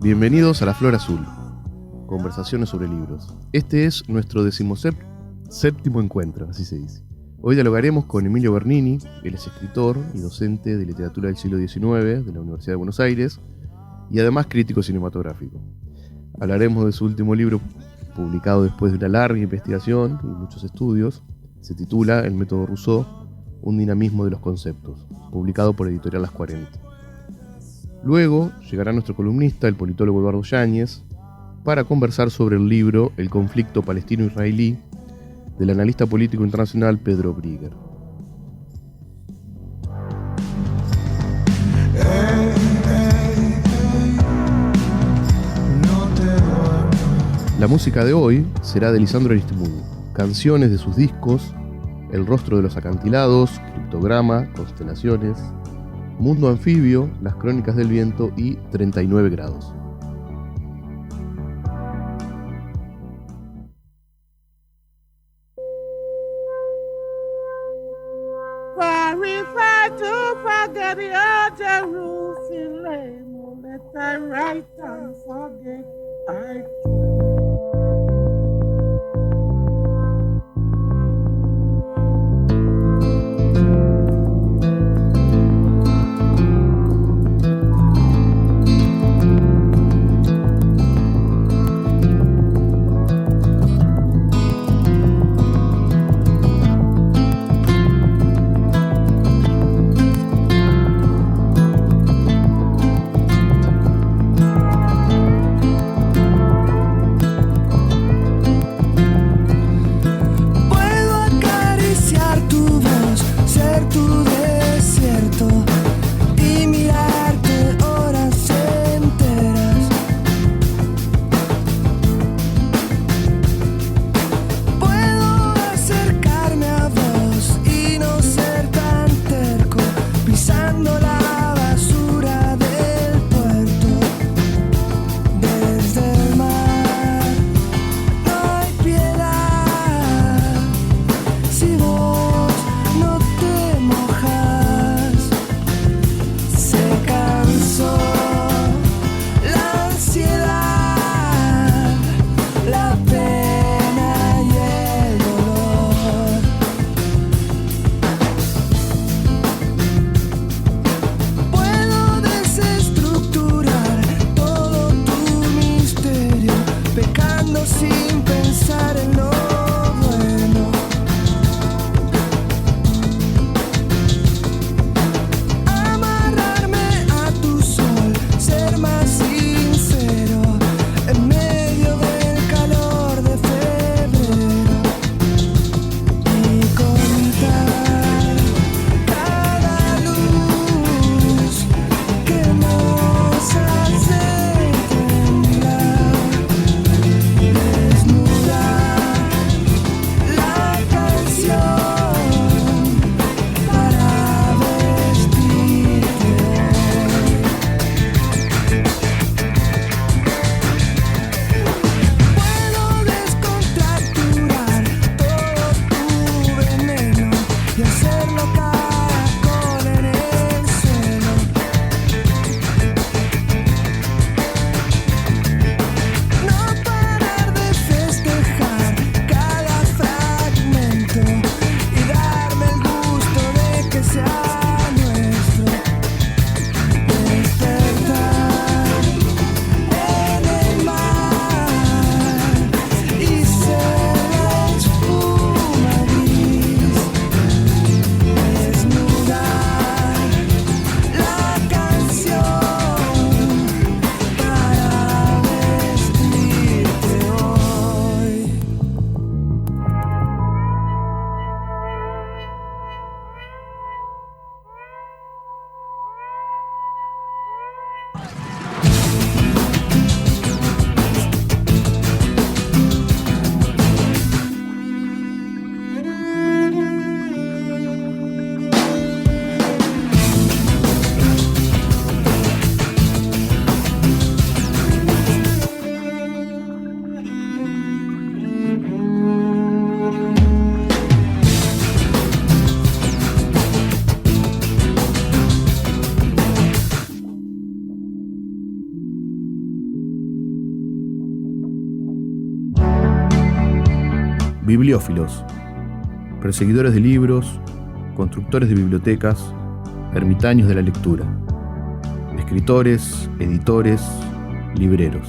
Bienvenidos a La Flor Azul, conversaciones sobre libros. Este es nuestro séptimo encuentro, así se dice. Hoy dialogaremos con Emilio Bernini. Él es escritor y docente de literatura del siglo XIX de la Universidad de Buenos Aires y además crítico cinematográfico. Hablaremos de su último libro, publicado después de una larga investigación y muchos estudios. Se titula El método Rousseau, un dinamismo de los conceptos, publicado por Editorial Las 40. Luego llegará nuestro columnista, el politólogo Eduardo Yáñez, para conversar sobre el libro El conflicto palestino-israelí del analista político internacional Pedro Brigger. La música de hoy será de Lisandro Aristimuño, canciones de sus discos El rostro de los acantilados, Criptograma, Constelaciones, Mundo Anfibio, Las Crónicas del Viento y 39 grados. bibliófilos, perseguidores de libros, constructores de bibliotecas, ermitaños de la lectura, escritores, editores, libreros.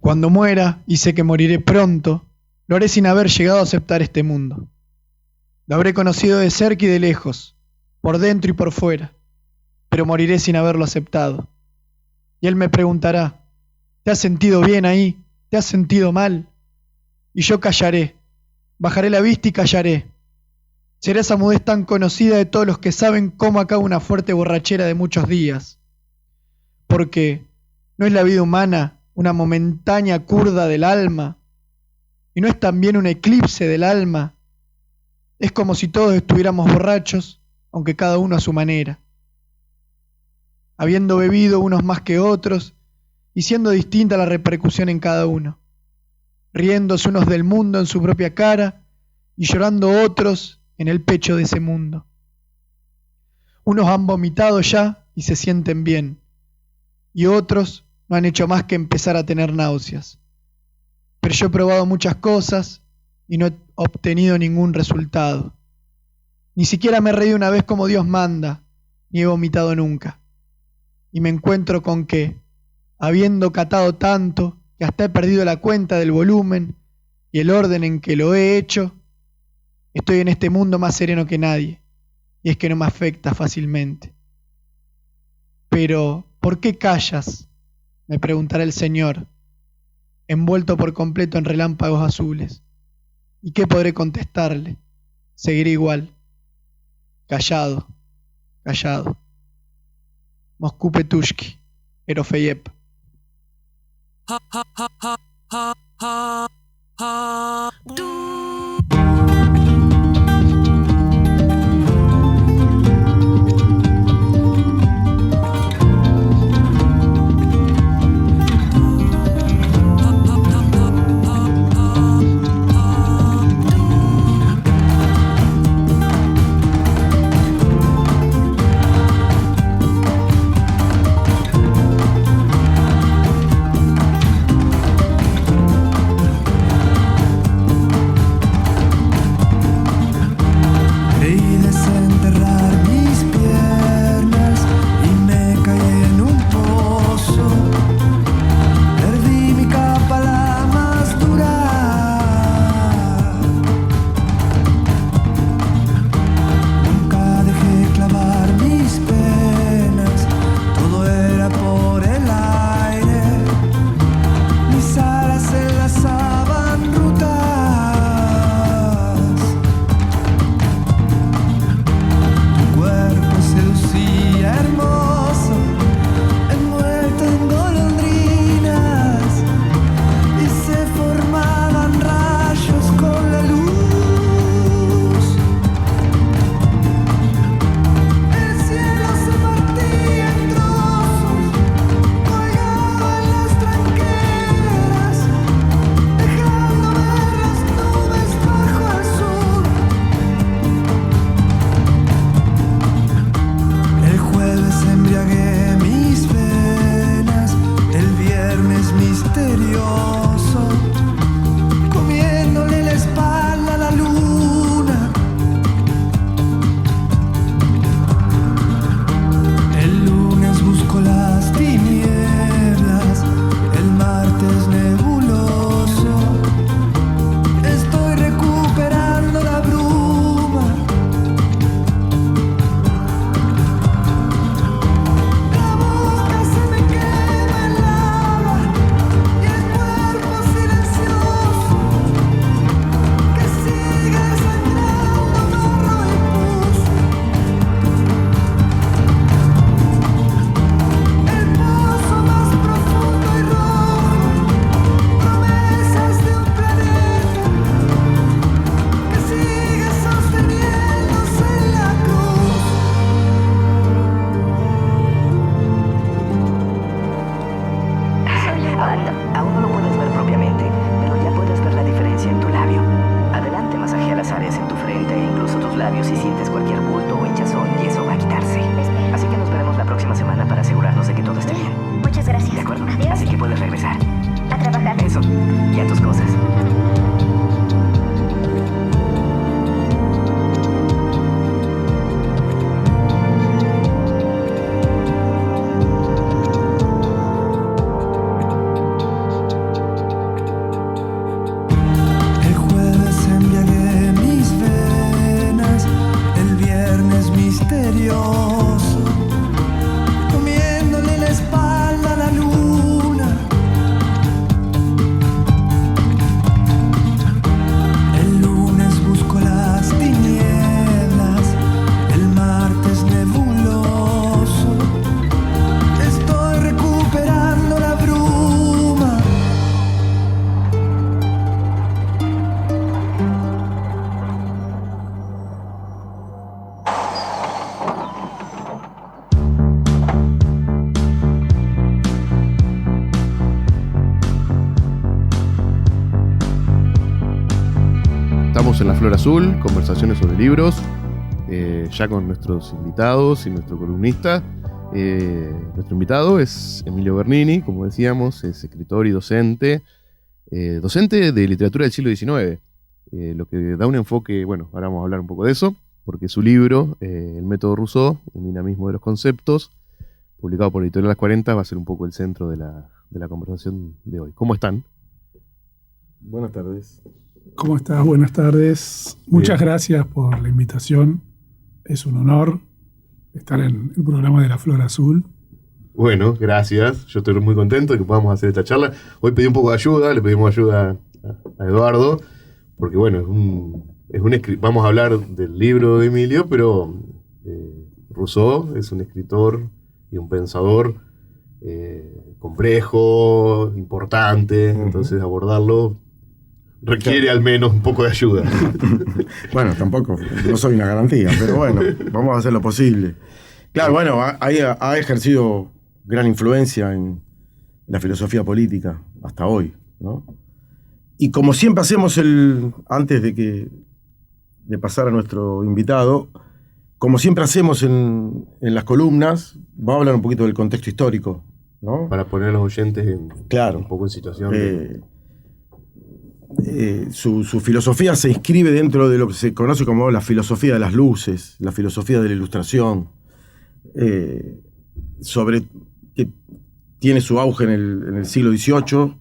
Cuando muera, y sé que moriré pronto, lo haré sin haber llegado a aceptar este mundo. Lo habré conocido de cerca y de lejos, por dentro y por fuera, pero moriré sin haberlo aceptado. Y él me preguntará, ¿te has sentido bien ahí? ¿Te has sentido mal? Y yo callaré, bajaré la vista y callaré. Será esa mudez tan conocida de todos los que saben cómo acaba una fuerte borrachera de muchos días. Porque ¿no es la vida humana una momentánea curda del alma? ¿Y no es también un eclipse del alma? Es como si todos estuviéramos borrachos, aunque cada uno a su manera, habiendo bebido unos más que otros y siendo distinta la repercusión en cada uno, riéndose unos del mundo en su propia cara y llorando otros en el pecho de ese mundo. Unos han vomitado ya y se sienten bien, y otros no han hecho más que empezar a tener náuseas. Pero yo he probado muchas cosas y no he obtenido ningún resultado. Ni siquiera me he reído una vez como Dios manda, ni he vomitado nunca. Y me encuentro con que, habiendo catado tanto, que hasta he perdido la cuenta del volumen y el orden en que lo he hecho, estoy en este mundo más sereno que nadie, y es que no me afecta fácilmente. Pero, ¿por qué callas?, me preguntará el Señor, envuelto por completo en relámpagos azules. ¿Y qué podré contestarle? Seguiré igual, callado, callado. Moscú Petushki, Erofeyep. próxima semana para asegurarnos de que todo esté bien. Muchas gracias. De acuerdo. Adiós. Así que puedes regresar. eso. Y a tus cosas. Comiéndole la espalda a la luna. Estamos en La Flor Azul, conversaciones sobre libros, ya con nuestros invitados y nuestro columnista. Nuestro invitado es Emilio Bernini, como decíamos, es escritor y docente de literatura del siglo XIX, lo que da un enfoque, bueno, ahora vamos a hablar un poco de eso, porque su libro, El método Rousseau, un dinamismo de los conceptos, publicado por Editorial Las 40, va a ser un poco el centro de la conversación de hoy. ¿Cómo están? Buenas tardes. ¿Cómo estás? Buenas tardes. Muchas gracias por la invitación. Es un honor estar en el programa de La Flor Azul. Bueno, gracias. Yo estoy muy contento de que podamos hacer esta charla. Hoy pedí un poco de ayuda, le pedimos ayuda a Eduardo, porque bueno, vamos a hablar del libro de Emilio, pero Rousseau es un escritor y un pensador complejo, importante, entonces abordarlo requiere al menos un poco de ayuda. Bueno, tampoco, no soy una garantía, pero bueno, vamos a hacer lo posible. Claro, bueno, ha ejercido gran influencia en la filosofía política hasta hoy, ¿no? Y como siempre hacemos antes de pasar a nuestro invitado, como siempre hacemos en las columnas, vamos a hablar un poquito del contexto histórico, ¿no? Para poner a los oyentes un poco en situación su filosofía se inscribe dentro de lo que se conoce como la filosofía de las luces, la filosofía de la ilustración, que tiene su auge en el siglo XVIII,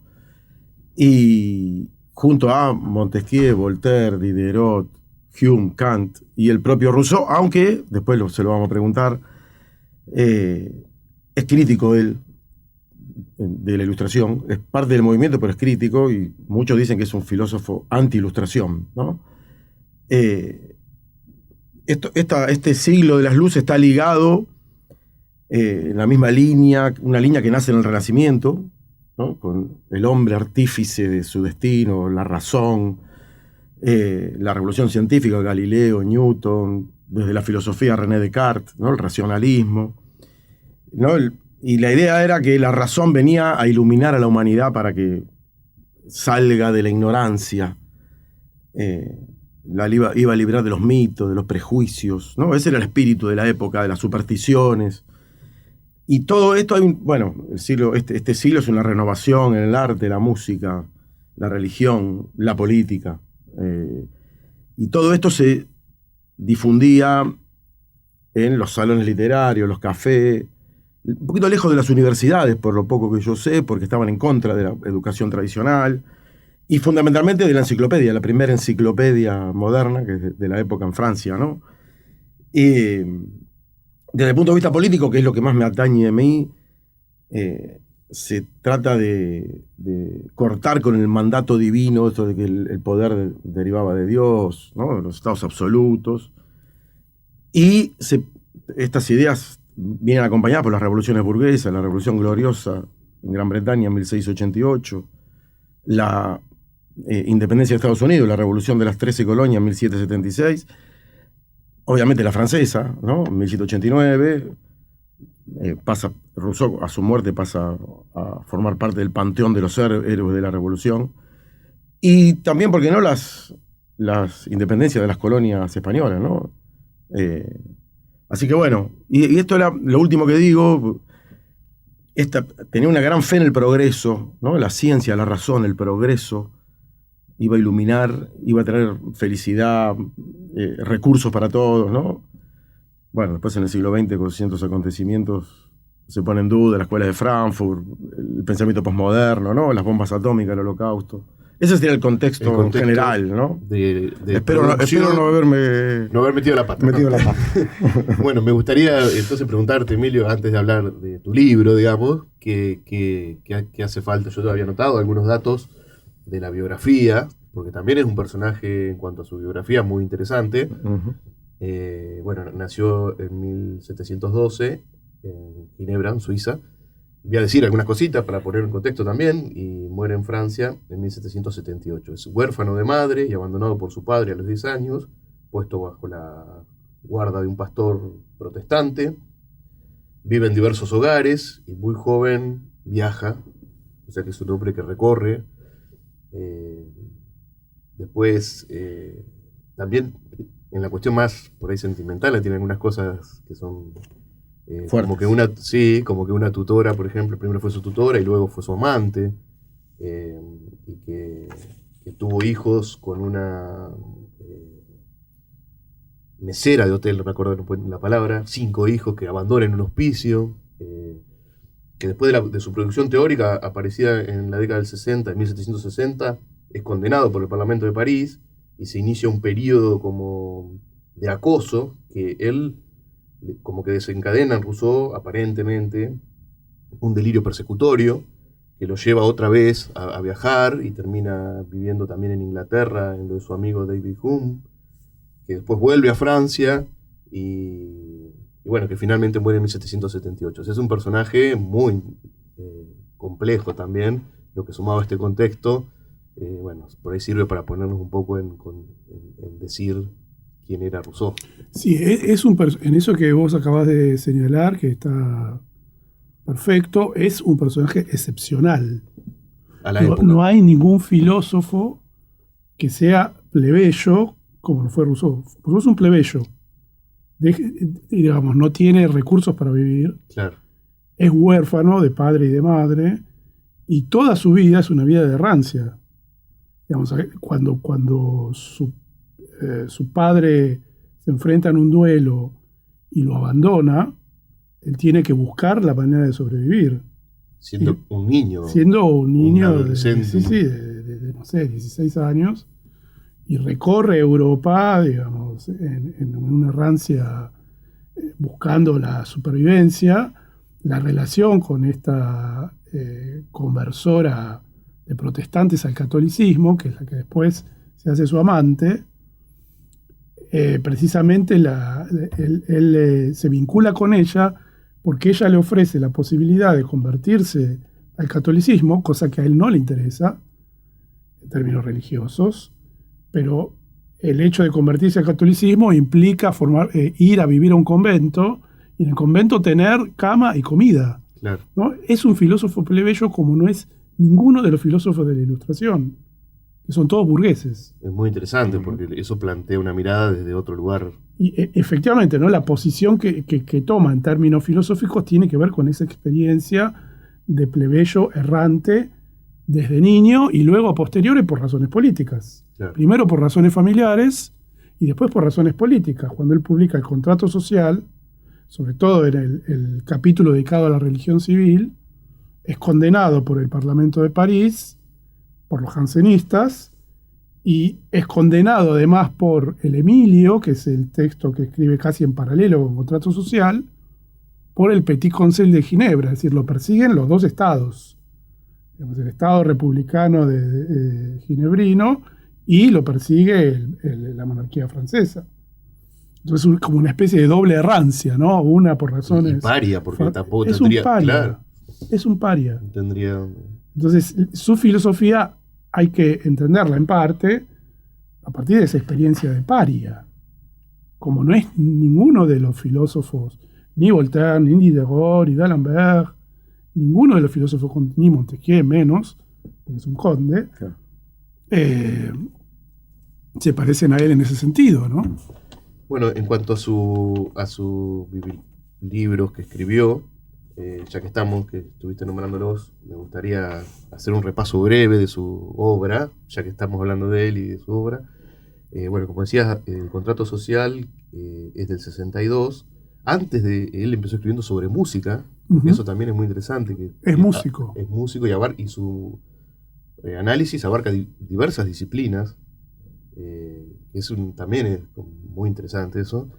y junto a Montesquieu, Voltaire, Diderot, Hume, Kant y el propio Rousseau, aunque después se lo vamos a preguntar, es crítico él de la ilustración, es parte del movimiento, pero es crítico, y muchos dicen que es un filósofo anti-ilustración, ¿no? Este siglo de las luces está ligado en la misma línea, una línea que nace en el Renacimiento, ¿no? Con el hombre artífice de su destino, la razón, la revolución científica, Galileo, Newton, desde la filosofía René Descartes, ¿no? El racionalismo, ¿no? Y la idea era que la razón venía a iluminar a la humanidad para que salga de la ignorancia, iba a librar de los mitos, de los prejuicios, ¿no? Ese era el espíritu de la época, de las supersticiones. Y todo esto, este siglo es una renovación en el arte, la música, la religión, la política. Y todo esto se difundía en los salones literarios, los cafés, un poquito lejos de las universidades, por lo poco que yo sé, porque estaban en contra de la educación tradicional, y fundamentalmente de la enciclopedia, la primera enciclopedia moderna, que es de la época en Francia, ¿no? Desde el punto de vista político, que es lo que más me atañe a mí, se trata de cortar con el mandato divino, esto de que el poder derivaba de Dios, ¿no? Los estados absolutos, y estas ideas vienen acompañadas por las revoluciones burguesas, la Revolución Gloriosa en Gran Bretaña en 1688, la independencia de Estados Unidos, la Revolución de las 13 colonias en 1776, obviamente la francesa, ¿no? En 1789, Rousseau a su muerte pasa a formar parte del panteón de los héroes de la Revolución, y también, ¿por qué no?, las independencias de las colonias españolas, ¿no? Así que bueno, y esto era lo último que digo. tenía una gran fe en el progreso, ¿no? La ciencia, la razón, el progreso iba a iluminar, iba a traer felicidad, recursos para todos, ¿no? Bueno, después en el siglo XX, con ciertos acontecimientos, se pone en duda la escuela de Frankfurt, el pensamiento posmoderno, ¿no? Las bombas atómicas, el holocausto. Ese sería el contexto general, ¿no? Espero no haber metido la pata. Bueno, me gustaría entonces preguntarte, Emilio, antes de hablar de tu libro, digamos, ¿qué hace falta? Yo te había notado algunos datos de la biografía, porque también es un personaje en cuanto a su biografía muy interesante. Uh-huh. Bueno, nació en 1712 en Ginebra, en Suiza. Voy a decir algunas cositas para poner en contexto también, y muere en Francia en 1778. Es huérfano de madre y abandonado por su padre a los 10 años, puesto bajo la guarda de un pastor protestante. Vive en diversos hogares y muy joven viaja, o sea que es un hombre que recorre. Después, también en la cuestión más por ahí sentimental, tiene algunas cosas que son... como que una tutora, por ejemplo, primero fue su tutora y luego fue su amante, y que tuvo hijos con una mesera de hotel, no me acuerdo la palabra, 5 hijos que abandona en un hospicio, que después de su producción teórica, aparecida en la década del 60, en 1760, es condenado por el Parlamento de París y se inicia un periodo como de acoso que él como que desencadena en Rousseau, aparentemente, un delirio persecutorio que lo lleva otra vez a viajar y termina viviendo también en Inglaterra, en lo de su amigo David Hume, que después vuelve a Francia y bueno, que finalmente muere en 1778. O sea, es un personaje muy complejo también, lo que sumado a este contexto, bueno, por ahí sirve para ponernos un poco en decir quién era Rousseau. Sí, en eso que vos acabás de señalar, que está perfecto, es un personaje excepcional. A la época. No hay ningún filósofo que sea plebeyo como lo fue Rousseau. Rousseau es un plebeyo. Digamos, no tiene recursos para vivir. Claro. Es huérfano de padre y de madre, y toda su vida es una vida de errancia. Digamos, cuando su padre se enfrenta en un duelo y lo abandona, él tiene que buscar la manera de sobrevivir. Siendo un niño. Siendo un niño adolescente. De no sé, 16 años, y recorre Europa, digamos, en una errancia, buscando la supervivencia. La relación con esta conversora de protestantes al catolicismo, que es la que después se hace su amante, precisamente él se vincula con ella porque ella le ofrece la posibilidad de convertirse al catolicismo, cosa que a él no le interesa en términos religiosos, pero el hecho de convertirse al catolicismo implica ir a vivir a un convento y en el convento tener cama y comida. Claro. ¿No? Es un filósofo plebeyo como no es ninguno de los filósofos de la Ilustración, que son todos burgueses. Es muy interesante porque eso plantea una mirada desde otro lugar. Y efectivamente, ¿no? La posición que toma en términos filosóficos tiene que ver con esa experiencia de plebeyo errante desde niño y luego a posteriori por razones políticas. Claro. Primero por razones familiares y después por razones políticas. Cuando él publica el Contrato Social, sobre todo en el capítulo dedicado a la religión civil, es condenado por el Parlamento de París, por los jansenistas, y es condenado además por el Emilio, que es el texto que escribe casi en paralelo con Contrato Social, por el Petit Conseil de Ginebra, es decir, lo persiguen los dos estados, digamos, el estado republicano de ginebrino y lo persigue la monarquía francesa. Entonces es como una especie de doble errancia, ¿no? Una por razones... Y paria, porque tampoco es tendría... un paria, claro, es un paria. tendría... Entonces su filosofía hay que entenderla en parte a partir de esa experiencia de paria. Como no es ninguno de los filósofos, ni Voltaire, ni Diderot, ni d'Alembert, ninguno de los filósofos, ni Montesquieu menos, porque es un conde, Claro. Se parecen a él en ese sentido, ¿no? Bueno, en cuanto a sus libros que escribió, ya que estuviste nombrándolos, me gustaría hacer un repaso breve de su obra, ya que estamos hablando de él y de su obra. Bueno, como decías, el contrato social es del 62. Antes de él empezó escribiendo sobre música, eso también es muy interesante. Es músico. Es músico y su análisis abarca diversas disciplinas. También es muy interesante eso.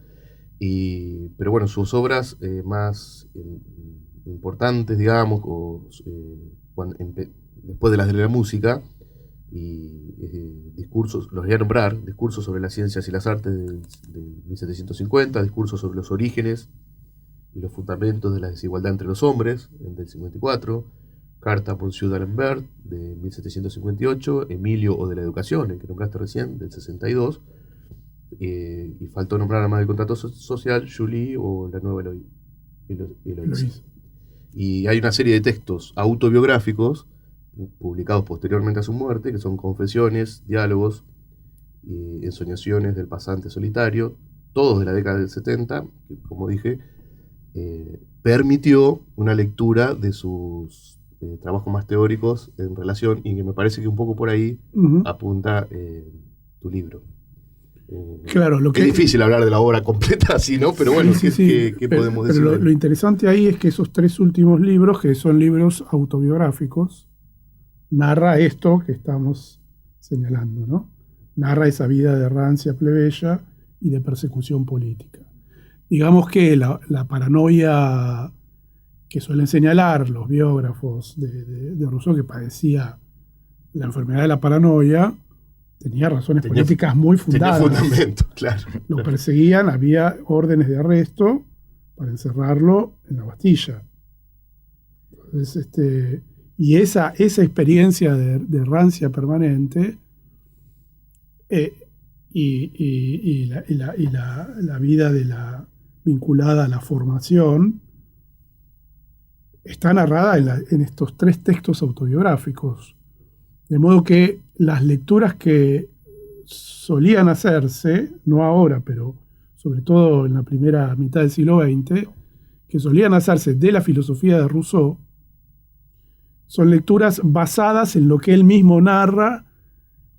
Pero bueno, sus obras más importantes, digamos, después de las de la música, discursos, los voy a nombrar: discursos sobre las ciencias y las artes de 1750, discursos sobre los orígenes y los fundamentos de la desigualdad entre los hombres, del 54, Carta Monsieur d'Alembert, de 1758, Emilio o de la educación, el que nombraste recién, del 62, y faltó nombrar además del contrato social, Julie o la nueva Eloísa. Y hay una serie de textos autobiográficos publicados posteriormente a su muerte, que son confesiones, diálogos y ensoñaciones del pasante solitario, todos de la década del 70, que, como dije, permitió una lectura de sus trabajos más teóricos en relación, y que me parece que un poco por ahí apunta tu libro. Claro, es difícil hablar de la obra completa así, ¿no? Pero bueno, ¿qué podemos decir? Pero lo interesante ahí es que esos 3 últimos libros, que son libros autobiográficos, narra esto que estamos señalando, ¿no? Narra esa vida de rancia plebeya y de persecución política. Digamos que la paranoia que suelen señalar los biógrafos de Rousseau, que padecía la enfermedad de la paranoia, tenía razones políticas muy fundadas. Tenía fundamento, claro. Lo perseguían, había órdenes de arresto para encerrarlo en la Bastilla. Entonces, y esa experiencia de rancia permanente y la vida vinculada a la formación está narrada en estos 3 textos autobiográficos. De modo que las lecturas que solían hacerse, no ahora, pero sobre todo en la primera mitad del siglo XX, que solían hacerse de la filosofía de Rousseau, son lecturas basadas en lo que él mismo narra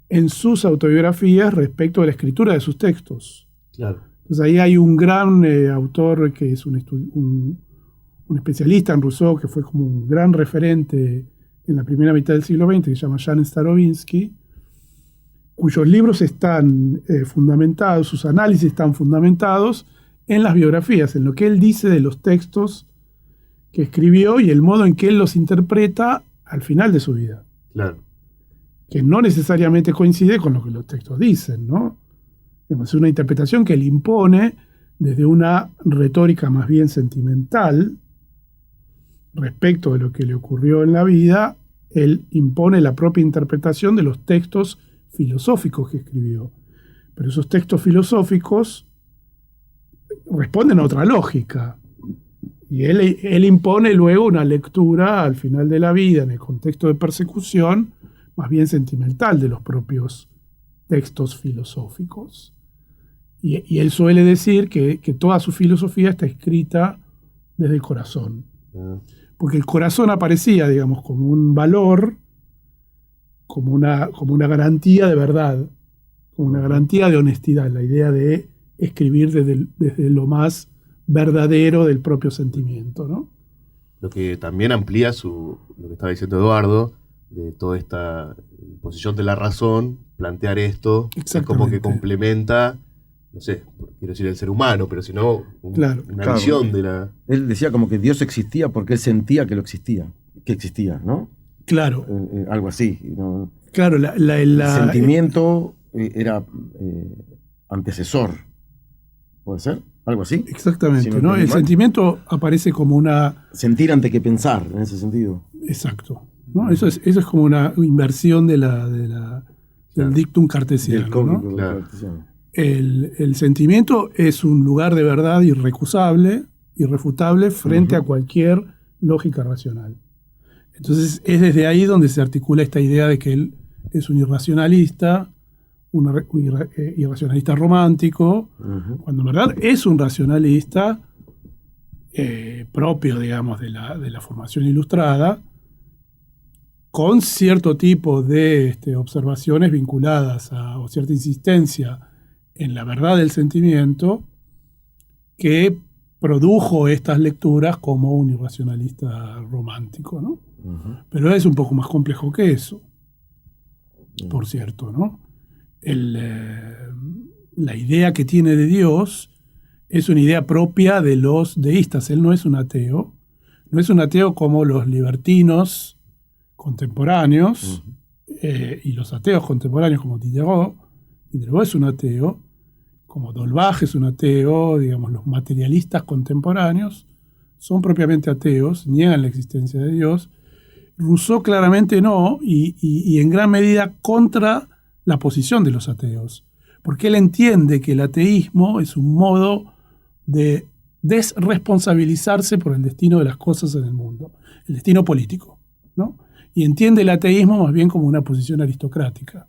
en sus autobiografías respecto a la escritura de sus textos. Claro. Entonces ahí hay un gran autor que es un especialista en Rousseau, que fue como un gran referente en la primera mitad del siglo XX, que se llama Jan Starobinsky, cuyos libros están fundamentados, sus análisis están fundamentados en las biografías, en lo que él dice de los textos que escribió y el modo en que él los interpreta al final de su vida. Claro. Que no necesariamente coincide con lo que los textos dicen, ¿no? Es una interpretación que él impone desde una retórica más bien sentimental respecto de lo que le ocurrió en la vida. Él impone la propia interpretación de los textos filosóficos que escribió. Pero esos textos filosóficos responden a otra lógica. Y él impone luego una lectura al final de la vida, en el contexto de persecución, más bien sentimental de los propios textos filosóficos. Y él suele decir que toda su filosofía está escrita desde el corazón. Porque el corazón aparecía, digamos, como un valor, como una garantía de verdad, como una garantía de honestidad, la idea de escribir desde lo más verdadero del propio sentimiento, ¿no? Lo que también amplía lo que estaba diciendo Eduardo, de toda esta posición de la razón, plantear esto, es como que complementa, no sé, quiero decir el ser humano, pero si no, una visión de la... Él decía como que Dios existía porque él sentía que existía, ¿no? Claro. Algo así, ¿no? Claro, el sentimiento era antecesor, ¿puede ser? Algo así. Exactamente, si ¿no? El sentimiento aparece como una... Sentir antes que pensar, en ese sentido. Exacto. ¿No? Eso es como una inversión del dictum cartesiano, ¿no? Cartesiano. El sentimiento es un lugar de verdad irrefutable frente a cualquier lógica racional. Entonces es desde ahí donde se articula esta idea de que él es un irracionalista, irracionalista romántico, cuando en verdad es un racionalista propio, digamos, de la formación ilustrada, con cierto tipo de observaciones vinculadas o cierta insistencia en la verdad del sentimiento, que produjo estas lecturas como un irracionalista romántico, ¿no? Ujú. Pero es un poco más complejo que eso, por cierto, ¿no? La idea que tiene de Dios es una idea propia de los deístas. Él no es un ateo. No es un ateo como los libertinos contemporáneos y los ateos contemporáneos como Diderot. Diderot es un ateo, como Dolbach es un ateo, digamos, los materialistas contemporáneos son propiamente ateos, niegan la existencia de Dios. Rousseau claramente no, y en gran medida contra la posición de los ateos, porque él entiende que el ateísmo es un modo de desresponsabilizarse por el destino de las cosas en el mundo, el destino político, ¿no? Y entiende el ateísmo más bien como una posición aristocrática,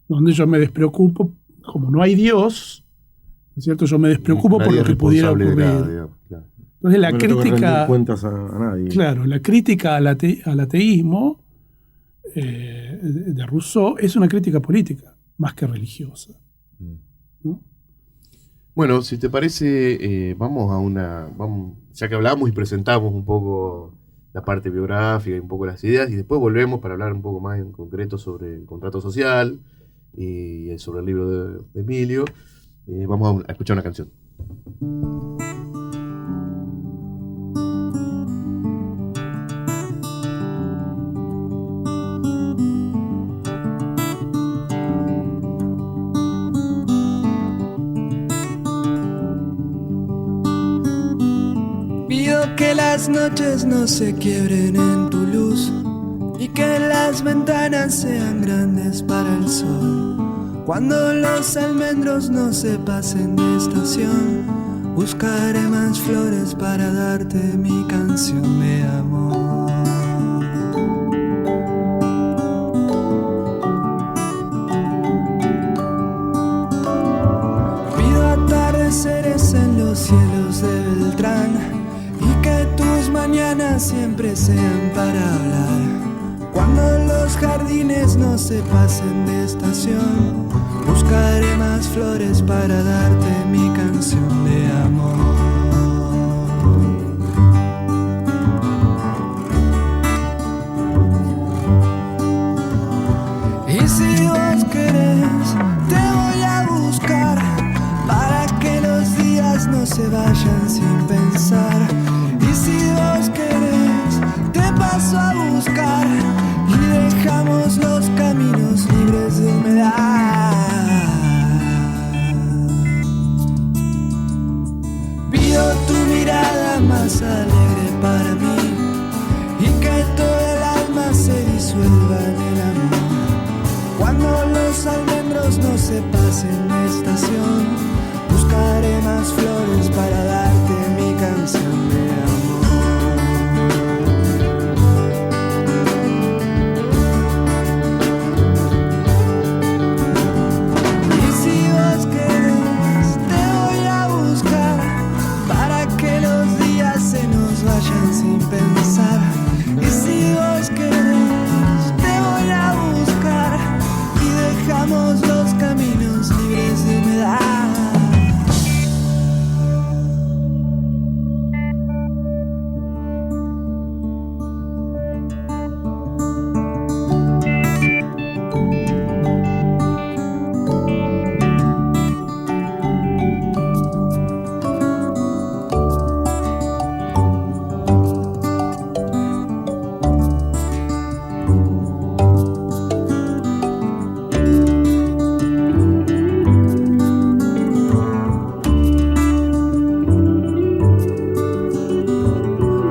donde yo me despreocupo, como no hay Dios, ¿no es cierto? Yo me despreocupo por Nadie lo que es pudiera responsable de ocurrir. nada, digamos, claro. Entonces la No le tengo que rendir crítica, cuentas a nadie. claro, la crítica al ateísmo de Rousseau es una crítica política, más que religiosa, ¿no? Bueno, si te parece, vamos a ya que hablamos y presentamos un poco la parte biográfica y un poco las ideas, y después volvemos para hablar un poco más en concreto sobre el contrato social y sobre el libro de Emilio. Vamos a escuchar una canción. Pido que las noches no se quiebren en tu luz y que las ventanas sean grandes para el sol. Cuando los almendros no se pasen de estación, buscaré más flores para darte mi canción de amor. Pido atardeceres en los cielos de Beltrán y que tus mañanas siempre sean para hablar. Cuando los jardines no se pasen de estación, buscaré más flores para darte mi canción de amor. Y si vos querés, te voy a buscar para que los días no se vayan sin pensar. Y si vos querés, te paso a buscar y dejamos los caminos libres de humedad. Pido tu mirada más alegre para mí y que todo el alma se disuelva en el amor. Cuando los almendros no se pasen de estación, buscaré más flores para darte mi canción de amor. Y si vos querés, te voy a buscar para que los días se nos vayan sin pensar. Y si vos querés, te voy a buscar y dejamos los caminos libres de humedad.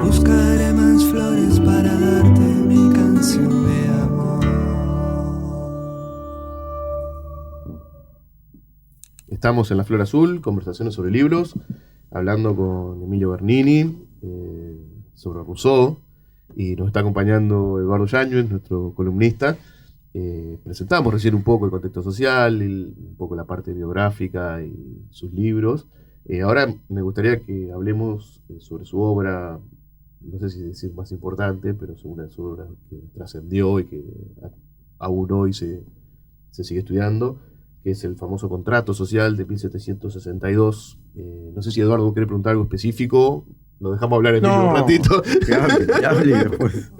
Buscaré más flores para darte mi canción de amor. Estamos en La Flor Azul, conversaciones sobre libros, hablando con Emilio Bernini sobre Rousseau, y nos está acompañando Eduardo Yáñez, nuestro columnista. Presentamos recién un poco el contexto social, un poco la parte biográfica y sus libros, Ahora me gustaría que hablemos sobre su obra, no sé si decir más importante, pero es una de sus obras que trascendió y que aún hoy se sigue estudiando, que es el famoso Contrato Social de 1762. No sé si Eduardo quiere preguntar algo específico, lo dejamos hablar en un ratito. Que hable después.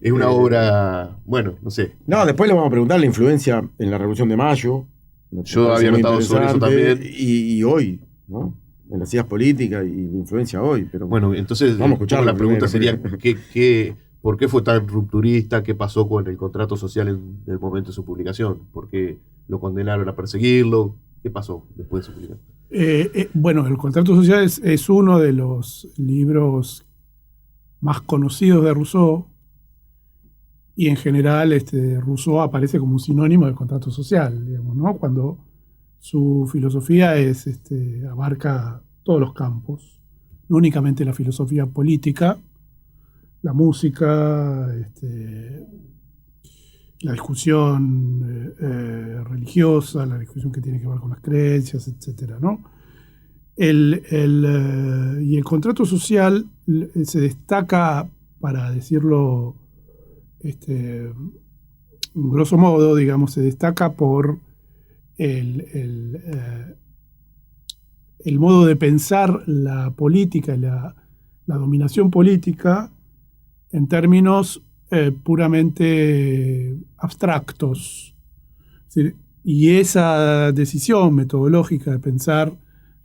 Es una obra, bueno, no sé. No, después le vamos a preguntar la influencia en la Revolución de Mayo. Yo había notado sobre eso también. Y hoy, ¿no? En las ideas políticas y la influencia hoy. Pero bueno, entonces vamos a escuchar. La pregunta sería, ¿por qué fue tan rupturista? ¿Qué pasó con el contrato social en el momento de su publicación? ¿Por qué lo condenaron a perseguirlo? ¿Qué pasó después de su publicación? Bueno, el contrato social es uno de los libros más conocidos de Rousseau, y en general Rousseau aparece como un sinónimo del contrato social, digamos, ¿no? Cuando su filosofía abarca todos los campos, no únicamente la filosofía política, la música, la discusión religiosa, la discusión que tiene que ver con las creencias, etcétera, ¿no? Y el contrato social se destaca, para decirlo grosso modo, digamos, se destaca por el modo de pensar la política y la dominación política en términos puramente abstractos. Es decir, y esa decisión metodológica de pensar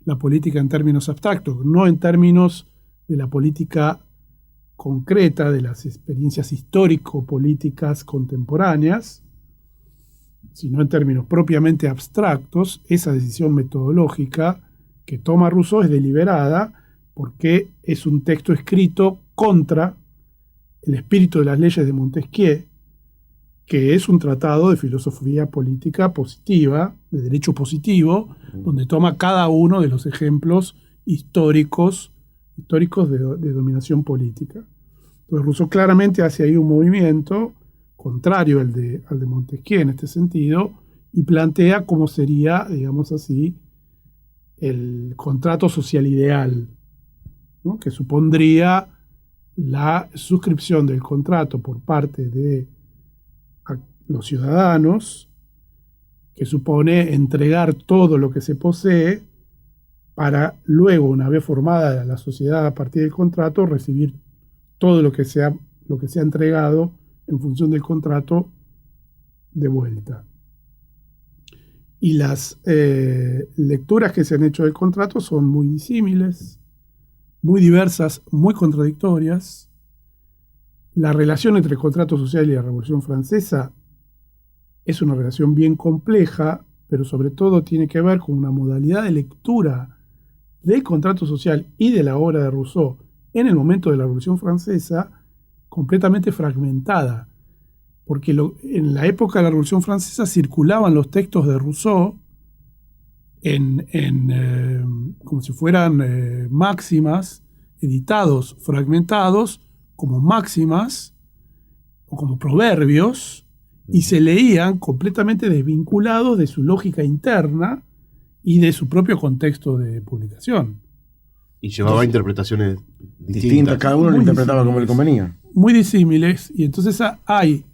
la política en términos abstractos, no en términos de la política concreta, de las experiencias histórico-políticas contemporáneas, sino en términos propiamente abstractos, esa decisión metodológica que toma Rousseau es deliberada porque es un texto escrito contra el espíritu de las leyes de Montesquieu, que es un tratado de filosofía política positiva, de derecho positivo, donde toma cada uno de los ejemplos históricos de dominación política. Entonces Rousseau claramente hace ahí un movimiento contrario al de Montesquieu en este sentido, y plantea cómo sería, digamos así, el contrato social ideal, ¿no? Que supondría la suscripción del contrato por parte de los ciudadanos, que supone entregar todo lo que se posee para luego, una vez formada la sociedad a partir del contrato, recibir todo lo que se ha entregado en función del contrato de vuelta. Y las lecturas que se han hecho del contrato son muy disímiles, muy diversas, muy contradictorias. La relación entre el contrato social y la Revolución Francesa es una relación bien compleja, pero sobre todo tiene que ver con una modalidad de lectura del contrato social y de la obra de Rousseau en el momento de la Revolución Francesa completamente fragmentada, porque en la época de la Revolución Francesa circulaban los textos de Rousseau como si fueran máximas, editados, fragmentados, como máximas o como proverbios, y se leían completamente desvinculados de su lógica interna y de su propio contexto de publicación. Y llevaba interpretaciones distintas, cada uno lo interpretaba como le convenía. Muy disímiles, y entonces hay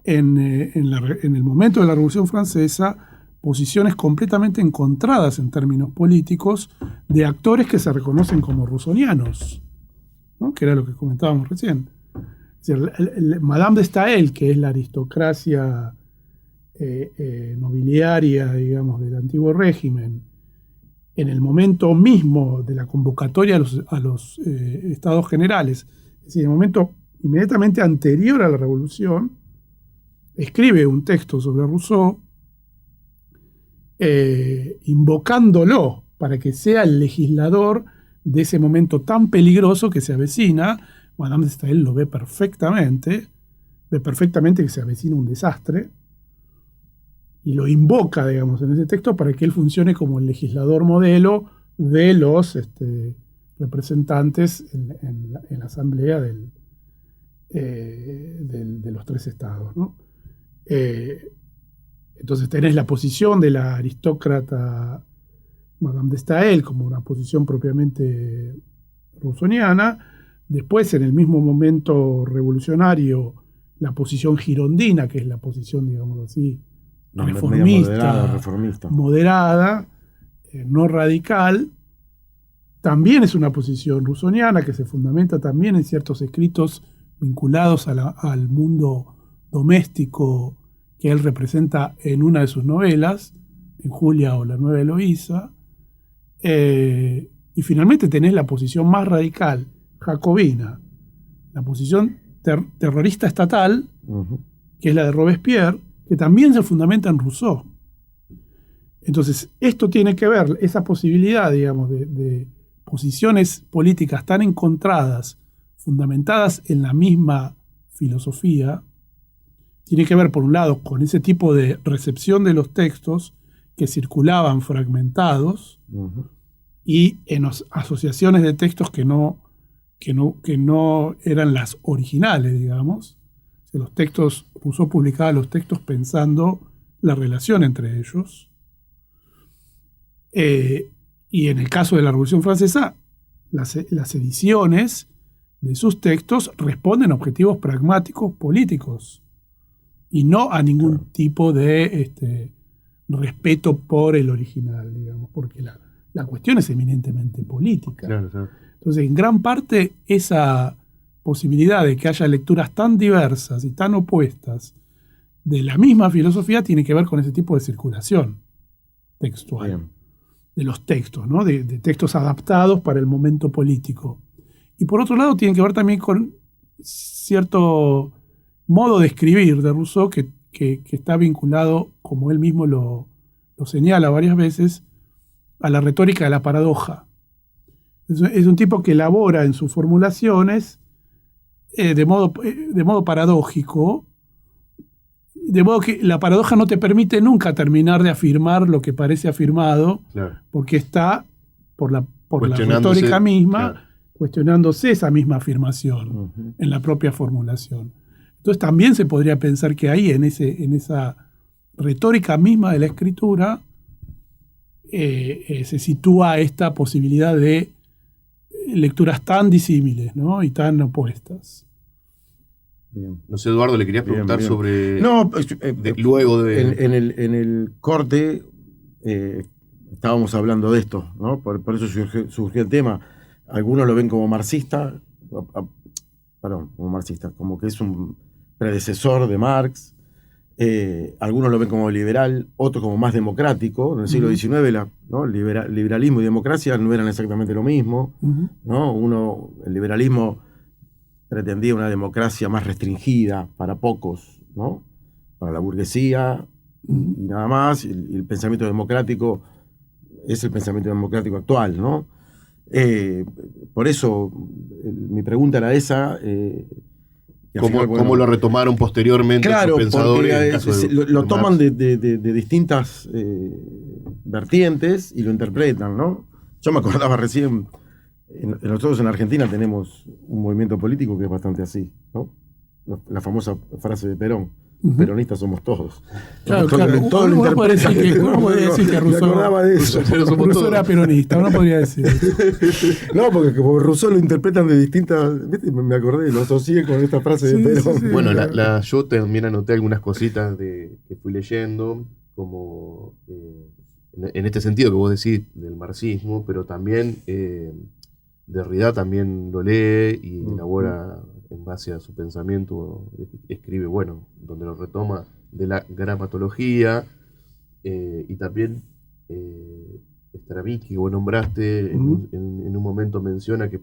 en el momento de la Revolución Francesa posiciones completamente encontradas en términos políticos de actores que se reconocen como rousseauianos, ¿no? Que era lo que comentábamos recién. Es decir, Madame de Staël, que es la aristocracia nobiliaria, digamos, del antiguo régimen, en el momento mismo de la convocatoria a los estados generales, es decir, en el momento inmediatamente anterior a la revolución, escribe un texto sobre Rousseau, invocándolo para que sea el legislador de ese momento tan peligroso que se avecina. Madame de Staël lo ve perfectamente que se avecina un desastre, y lo invoca, digamos, en ese texto para que él funcione como el legislador modelo de los representantes en la asamblea de los tres estados, ¿no? Entonces tenés la posición de la aristócrata Madame de Staël como una posición propiamente rousseauiana. Después, en el mismo momento revolucionario, la posición girondina, que es la posición, digamos así, reformista, moderada, no radical, también es una posición rousseauiana que se fundamenta también en ciertos escritos vinculados al mundo doméstico que él representa en una de sus novelas, en Julia o la Nueva Eloísa. Y finalmente tenés la posición más radical, jacobina, la posición terrorista estatal, que es la de Robespierre, que también se fundamenta en Rousseau. Entonces, esto tiene que ver, esa posibilidad, digamos, de posiciones políticas tan encontradas, fundamentadas en la misma filosofía, tiene que ver, por un lado, con ese tipo de recepción de los textos que circulaban fragmentados y en asociaciones de textos que no eran las originales, digamos. O sea, los textos, Rousseau publicaba los textos pensando la relación entre ellos. Y en el caso de la Revolución Francesa, las ediciones de sus textos responden a objetivos pragmáticos políticos y no a ningún tipo de respeto por el original, digamos, porque la cuestión es eminentemente política. Claro. Entonces, en gran parte, esa posibilidad de que haya lecturas tan diversas y tan opuestas de la misma filosofía tiene que ver con ese tipo de circulación textual. Bien. De los textos, ¿no? De textos adaptados para el momento político. Y por otro lado, tiene que ver también con cierto modo de escribir de Rousseau que está vinculado, como él mismo lo señala varias veces, a la retórica de la paradoja. Es un tipo que elabora en sus formulaciones de modo paradójico, de modo que la paradoja no te permite nunca terminar de afirmar lo que parece afirmado, claro, porque está por la retórica misma, claro, cuestionándose esa misma afirmación en la propia formulación. Entonces también se podría pensar que ahí, en esa retórica misma de la escritura, se sitúa esta posibilidad de lecturas tan disímiles, ¿no? Y tan opuestas. Bien. No sé, Eduardo, le querías preguntar bien. Sobre... No, luego de... En el corte estábamos hablando de esto, ¿no? Por eso surgió el tema. Algunos lo ven como marxista, como que es un predecesor de Marx. Algunos lo ven como liberal, otros como más democrático. En el siglo XIX, ¿no? Liberalismo y democracia no eran exactamente lo mismo, ¿no? El liberalismo pretendía una democracia más restringida para pocos, ¿no? Para la burguesía y nada más. Y el pensamiento democrático es el pensamiento democrático actual, ¿no? Por eso mi pregunta era esa. ¿Cómo lo retomaron posteriormente? Claro, pensadores, lo toman de distintas vertientes y lo interpretan, ¿no? Yo me acordaba recién, nosotros en Argentina tenemos un movimiento político que es bastante así, ¿no? La famosa frase de Perón: peronistas somos todos. Claro. Uno podría decir que Rousseau era peronista, uno podría decir. No, porque como Rousseau lo interpretan de distintas... ¿Viste? Me acordé, lo asocié con esta frase de Perón. Sí. Bueno, yo también anoté algunas cositas que fui leyendo, como en este sentido que vos decís del marxismo, pero también Derrida también lo lee y elabora en base a su pensamiento, escribe, donde lo retoma de la gramatología, y también Stravinsky, que vos nombraste, en un momento menciona que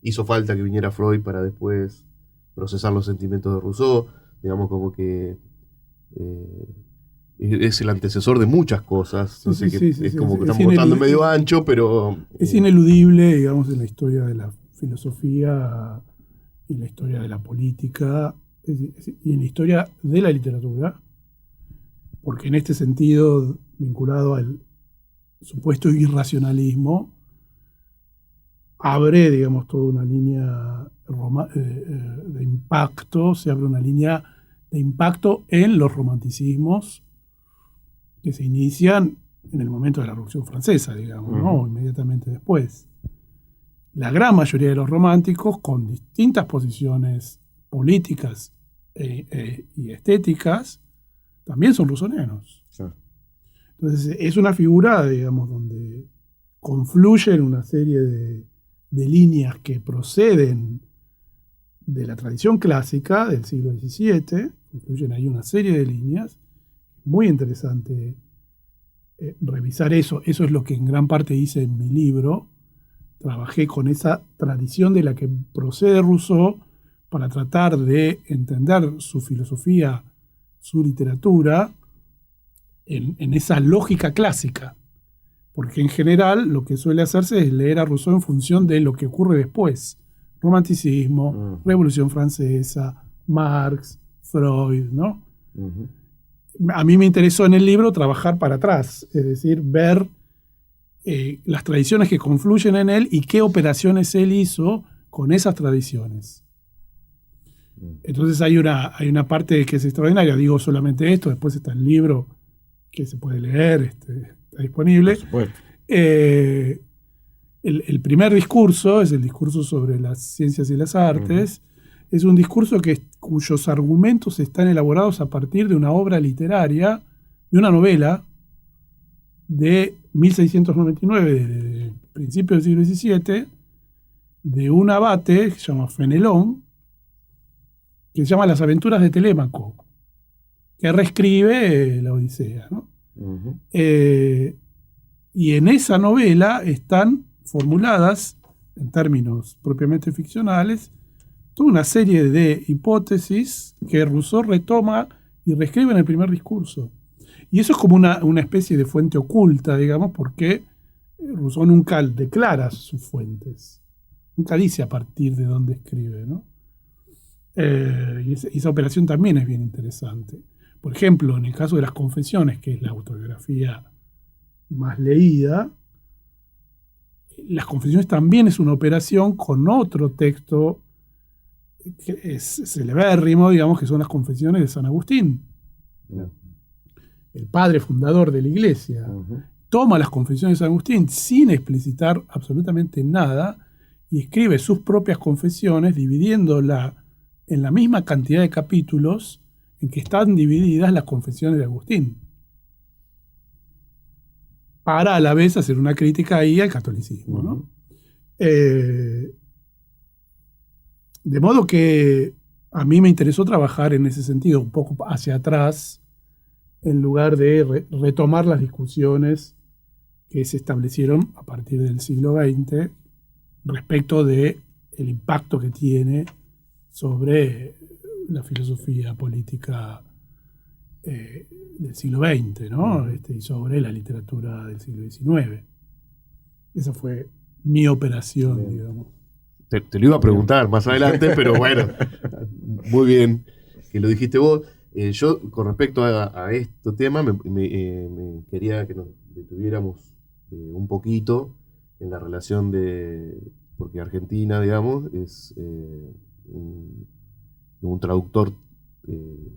hizo falta que viniera Freud para después procesar los sentimientos de Rousseau, digamos, como que es el antecesor de muchas cosas, es como que estamos botando medio ancho, pero... Es ineludible, digamos, en la historia de la filosofía, en la historia de la política y en la historia de la literatura, porque en este sentido, vinculado al supuesto irracionalismo, abre, digamos, toda una línea de impacto, se abre una línea de impacto en los romanticismos que se inician en el momento de la Revolución Francesa, digamos, ¿no? Inmediatamente después. La gran mayoría de los románticos, con distintas posiciones políticas y estéticas, también son rusonianos. Claro. Entonces es una figura, digamos, donde confluyen una serie de líneas que proceden de la tradición clásica del siglo XVII, confluyen ahí una serie de líneas, muy interesante revisar eso. Eso es lo que en gran parte hice en mi libro. Trabajé con esa tradición de la que procede Rousseau para tratar de entender su filosofía, su literatura, en esa lógica clásica. Porque en general lo que suele hacerse es leer a Rousseau en función de lo que ocurre después. Romanticismo, Revolución Francesa, Marx, Freud, ¿no? A mí me interesó en el libro trabajar para atrás, es decir, ver las tradiciones que confluyen en él y qué operaciones él hizo con esas tradiciones. Entonces hay una parte que es extraordinaria. Digo solamente esto, después está el libro que se puede leer, está disponible. Por supuesto. El primer discurso es el discurso sobre las ciencias y las artes. Es un discurso cuyos argumentos están elaborados a partir de una obra literaria, de una novela de 1699, de principios del siglo XVII, de un abate que se llama Fenelón, que se llama Las aventuras de Telémaco, que reescribe la Odisea, ¿no? Y en esa novela están formuladas, en términos propiamente ficcionales, toda una serie de hipótesis que Rousseau retoma y reescribe en el primer discurso. Y eso es como una especie de fuente oculta, digamos, porque Rousseau nunca declara sus fuentes. Nunca dice a partir de dónde escribe, ¿no? Y esa operación también es bien interesante. Por ejemplo, en el caso de las Confesiones, que es la autobiografía más leída, las Confesiones también es una operación con otro texto que es celebérrimo, digamos, que son las Confesiones de San Agustín, el padre fundador de la Iglesia. Toma las Confesiones de San Agustín sin explicitar absolutamente nada y escribe sus propias confesiones dividiéndola en la misma cantidad de capítulos en que están divididas las Confesiones de Agustín, para a la vez hacer una crítica ahí al catolicismo, ¿no? De modo que a mí me interesó trabajar en ese sentido, un poco hacia atrás, en lugar de retomar las discusiones que se establecieron a partir del siglo XX respecto del impacto que tiene sobre la filosofía política del siglo XX, ¿no? Y sobre la literatura del siglo XIX. Esa fue mi operación, digamos. Te lo iba a preguntar más adelante, pero bueno, muy bien que lo dijiste vos. Yo, con respecto a este tema, me quería que nos detuviéramos un poquito en la relación porque Argentina, digamos, es un traductor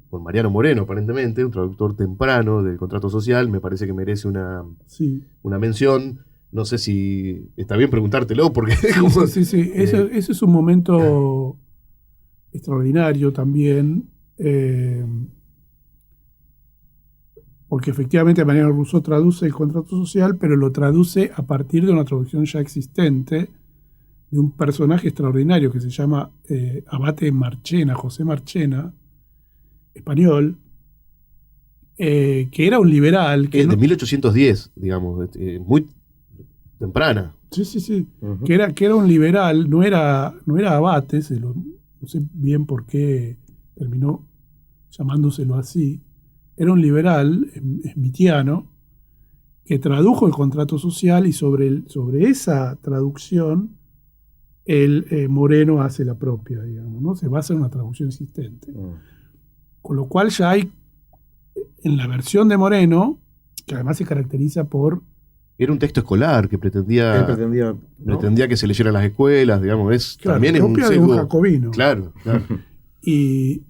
con Mariano Moreno, aparentemente, un traductor temprano del contrato social. Me parece que merece una mención. No sé si está bien preguntártelo, porque... Sí. Ese es un momento extraordinario también, porque efectivamente Mariano Rousseau traduce el contrato social, pero lo traduce a partir de una traducción ya existente de un personaje extraordinario que se llama Abate Marchena, José Marchena, español, que era un liberal. Que de 1810, digamos, muy temprana. Sí. Que era un liberal, no era abate, no sé bien por qué terminó llamándoselo así. Era un liberal smitiano que tradujo el contrato social, y sobre esa traducción Moreno hace la propia, digamos, ¿no? Se basa en una traducción existente. Con lo cual ya hay en la versión de Moreno, que además se caracteriza por... Era un texto escolar que pretendía que se leyera en las escuelas, digamos, también es un copia de un jacobino. Claro. Y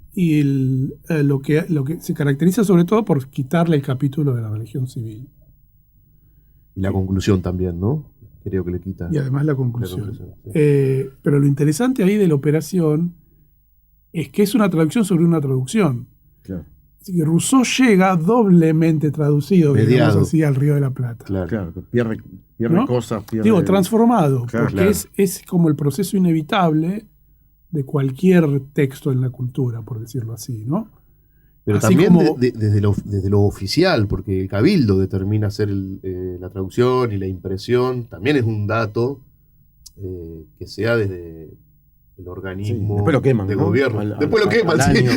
lo que se caracteriza sobre todo por quitarle el capítulo de la religión civil. Y la conclusión también, ¿no? Creo que le quita. Y además la conclusión. Sí. Pero lo interesante ahí de la operación es que es una traducción sobre una traducción. Claro. Así que Rousseau llega doblemente traducido, Mediado. digamos así, al Río de la Plata. Claro, que pierde ¿No? cosas. Digo, transformado, Claro, porque claro. es como el proceso inevitable de cualquier texto en la cultura, por decirlo así, ¿no? Pero Así también como- desde lo oficial, porque el cabildo determina hacer la traducción y la impresión, también es un dato que sea desde el organismo Después lo queman, de ¿no? gobierno. Después lo queman, al sí. año,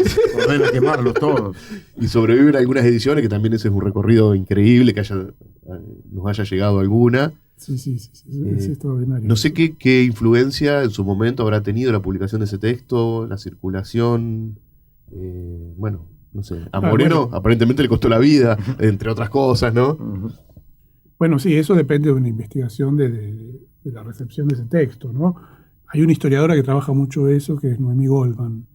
ordena quemarlos todos. Y sobreviven algunas ediciones, que también ese es un recorrido increíble, que nos haya llegado alguna. Sí, es extraordinario. No sé qué influencia en su momento habrá tenido la publicación de ese texto, la circulación. Bueno, no sé. A Moreno aparentemente le costó la vida, entre otras cosas, ¿no? Ujú. Bueno, sí, eso depende de una investigación de la recepción de ese texto, ¿no? Hay una historiadora que trabaja mucho eso, que es Noemí Goldman.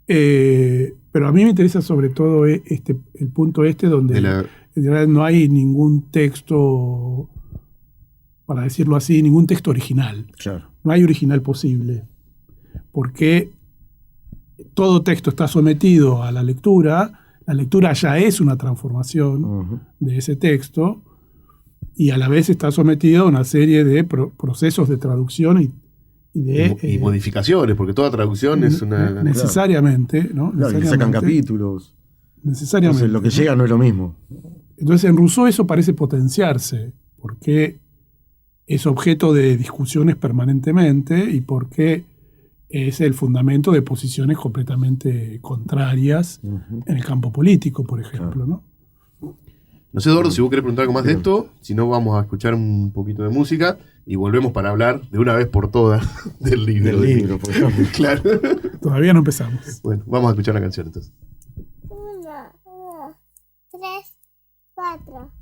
Pero a mí me interesa sobre todo el punto donde De la- en realidad no hay ningún texto, para decirlo así, ningún texto original. Claro. No hay original posible. Porque todo texto está sometido a la lectura ya es una transformación Ujú. de ese texto y a la vez está sometido a una serie de procesos de traducción y de modificaciones, porque toda traducción es una. necesariamente, ¿no? Claro, y le sacan capítulos. Necesariamente. Entonces, lo que llega no es lo mismo. Entonces en Rousseau eso parece potenciarse, porque es objeto de discusiones permanentemente y porque es el fundamento de posiciones completamente contrarias Ujú. en el campo político, por ejemplo, ¿no? No sé, Eduardo, si vos querés preguntar algo más de esto, si no, vamos a escuchar un poquito de música y volvemos para hablar de una vez por todas del libro. Del libro, por ejemplo. Claro. Todavía no empezamos. Bueno, vamos a escuchar la canción entonces. 1, 2, 3, 4.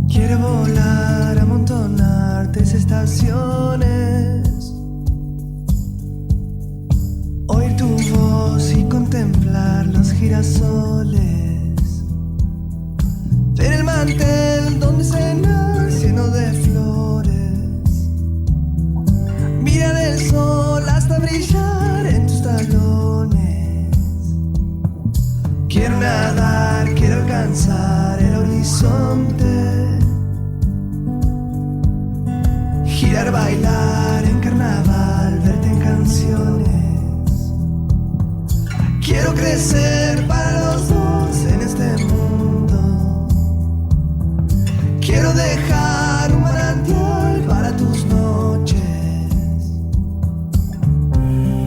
Quiero volar, amontonar estaciones, oír tu voz y contemplar los girasoles, ver el mantel donde cenas lleno de flores, mirar el sol hasta brillar en tus talones. Quiero nadar, quiero alcanzar el horizonte, girar, bailar en carnaval, verte en canciones. Quiero crecer para los dos en este mundo. Quiero dejar un manantial para tus noches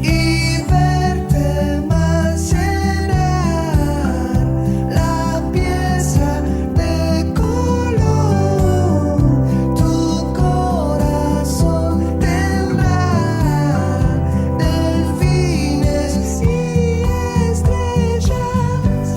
y verte más llenar la pieza de color. Tu corazón tendrá delfines y estrellas.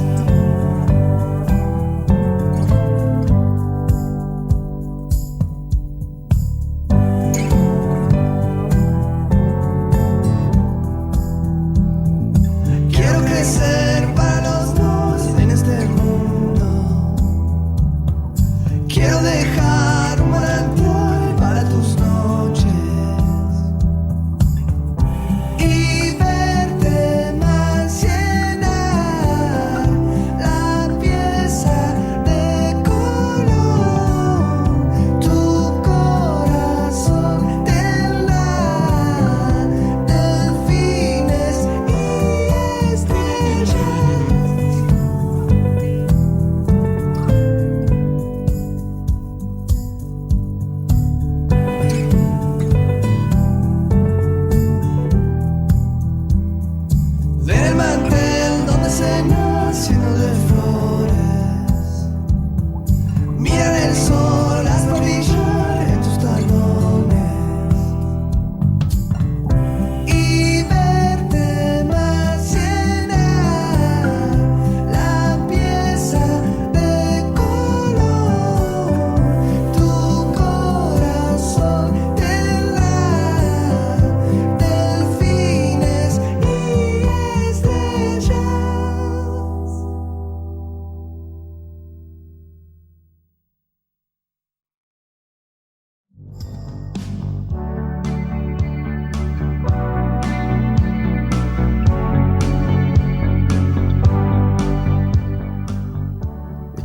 Quiero crecer para los dos en este mundo. Quiero dejar un manantial para tus noches y verte más llenar la pieza de color. Tu corazón tendrá delfines y estrellas.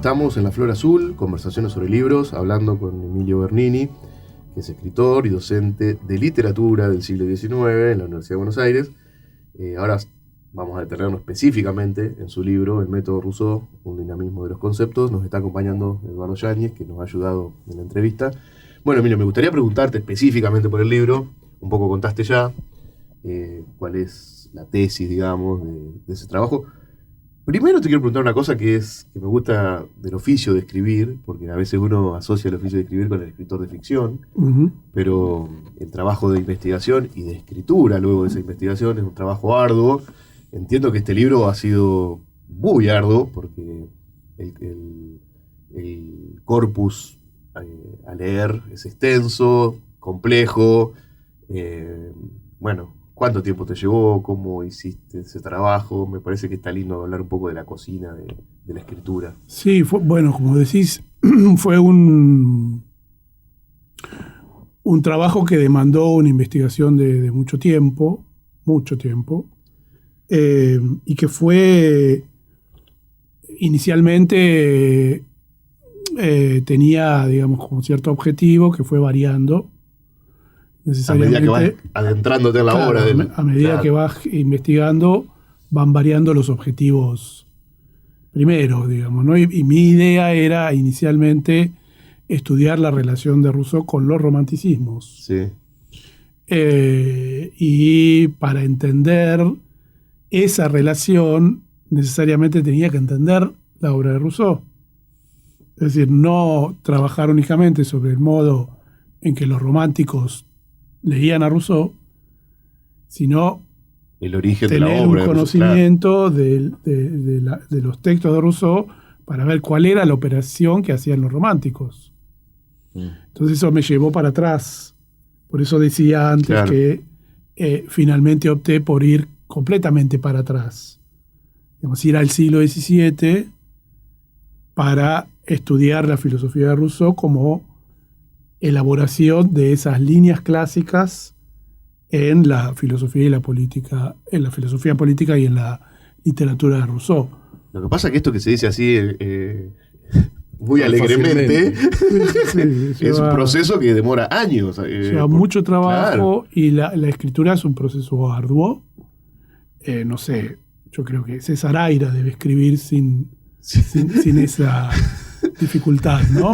estamos en La Flor Azul, conversaciones sobre libros, hablando con Emilio Bernini, que es escritor y docente de literatura del siglo XIX en la Universidad de Buenos Aires. Ahora vamos a detenernos específicamente en su libro El método Rousseau, un dinamismo de los conceptos. Nos está acompañando Eduardo Yáñez, que nos ha ayudado en la entrevista. Bueno, Emilio, me gustaría preguntarte específicamente por el libro. Un poco contaste ya cuál es la tesis, digamos, de ese trabajo. Primero te quiero preguntar una cosa que me gusta del oficio de escribir, porque a veces uno asocia el oficio de escribir con el escritor de ficción, pero el trabajo de investigación y de escritura luego de esa investigación es un trabajo arduo. Entiendo que este libro ha sido muy arduo, porque el corpus a leer es extenso, complejo. Bueno, ¿cuánto tiempo te llevó? ¿Cómo hiciste ese trabajo? Me parece que está lindo hablar un poco de la cocina, de la escritura. Sí, bueno, como decís, fue un trabajo que demandó una investigación de mucho tiempo, y que fue inicialmente tenía, digamos, como cierto objetivo que fue variando. A medida que vas adentrándote en la obra. A medida que vas investigando, van variando los objetivos primero, digamos, ¿no? Y mi idea era inicialmente estudiar la relación de Rousseau con los romanticismos. Sí. Y para entender esa relación, necesariamente tenía que entender la obra de Rousseau. Es decir, no trabajar únicamente sobre el modo en que los románticos leían a Rousseau, sino el origen tener de la obra, un conocimiento de los textos de Rousseau para ver cuál era la operación que hacían los románticos. Entonces eso me llevó para atrás. Por eso decía antes que finalmente opté por ir completamente para atrás. Digamos, ir al siglo XVII para estudiar la filosofía de Rousseau como elaboración de esas líneas clásicas en la filosofía y la política, en la filosofía política y en la literatura de Rousseau. Lo que pasa es que esto que se dice así muy alegremente es un proceso que demora años. Lleva mucho trabajo y la escritura es un proceso arduo. No sé, yo creo que César Aira debe escribir sin esa dificultad, ¿no?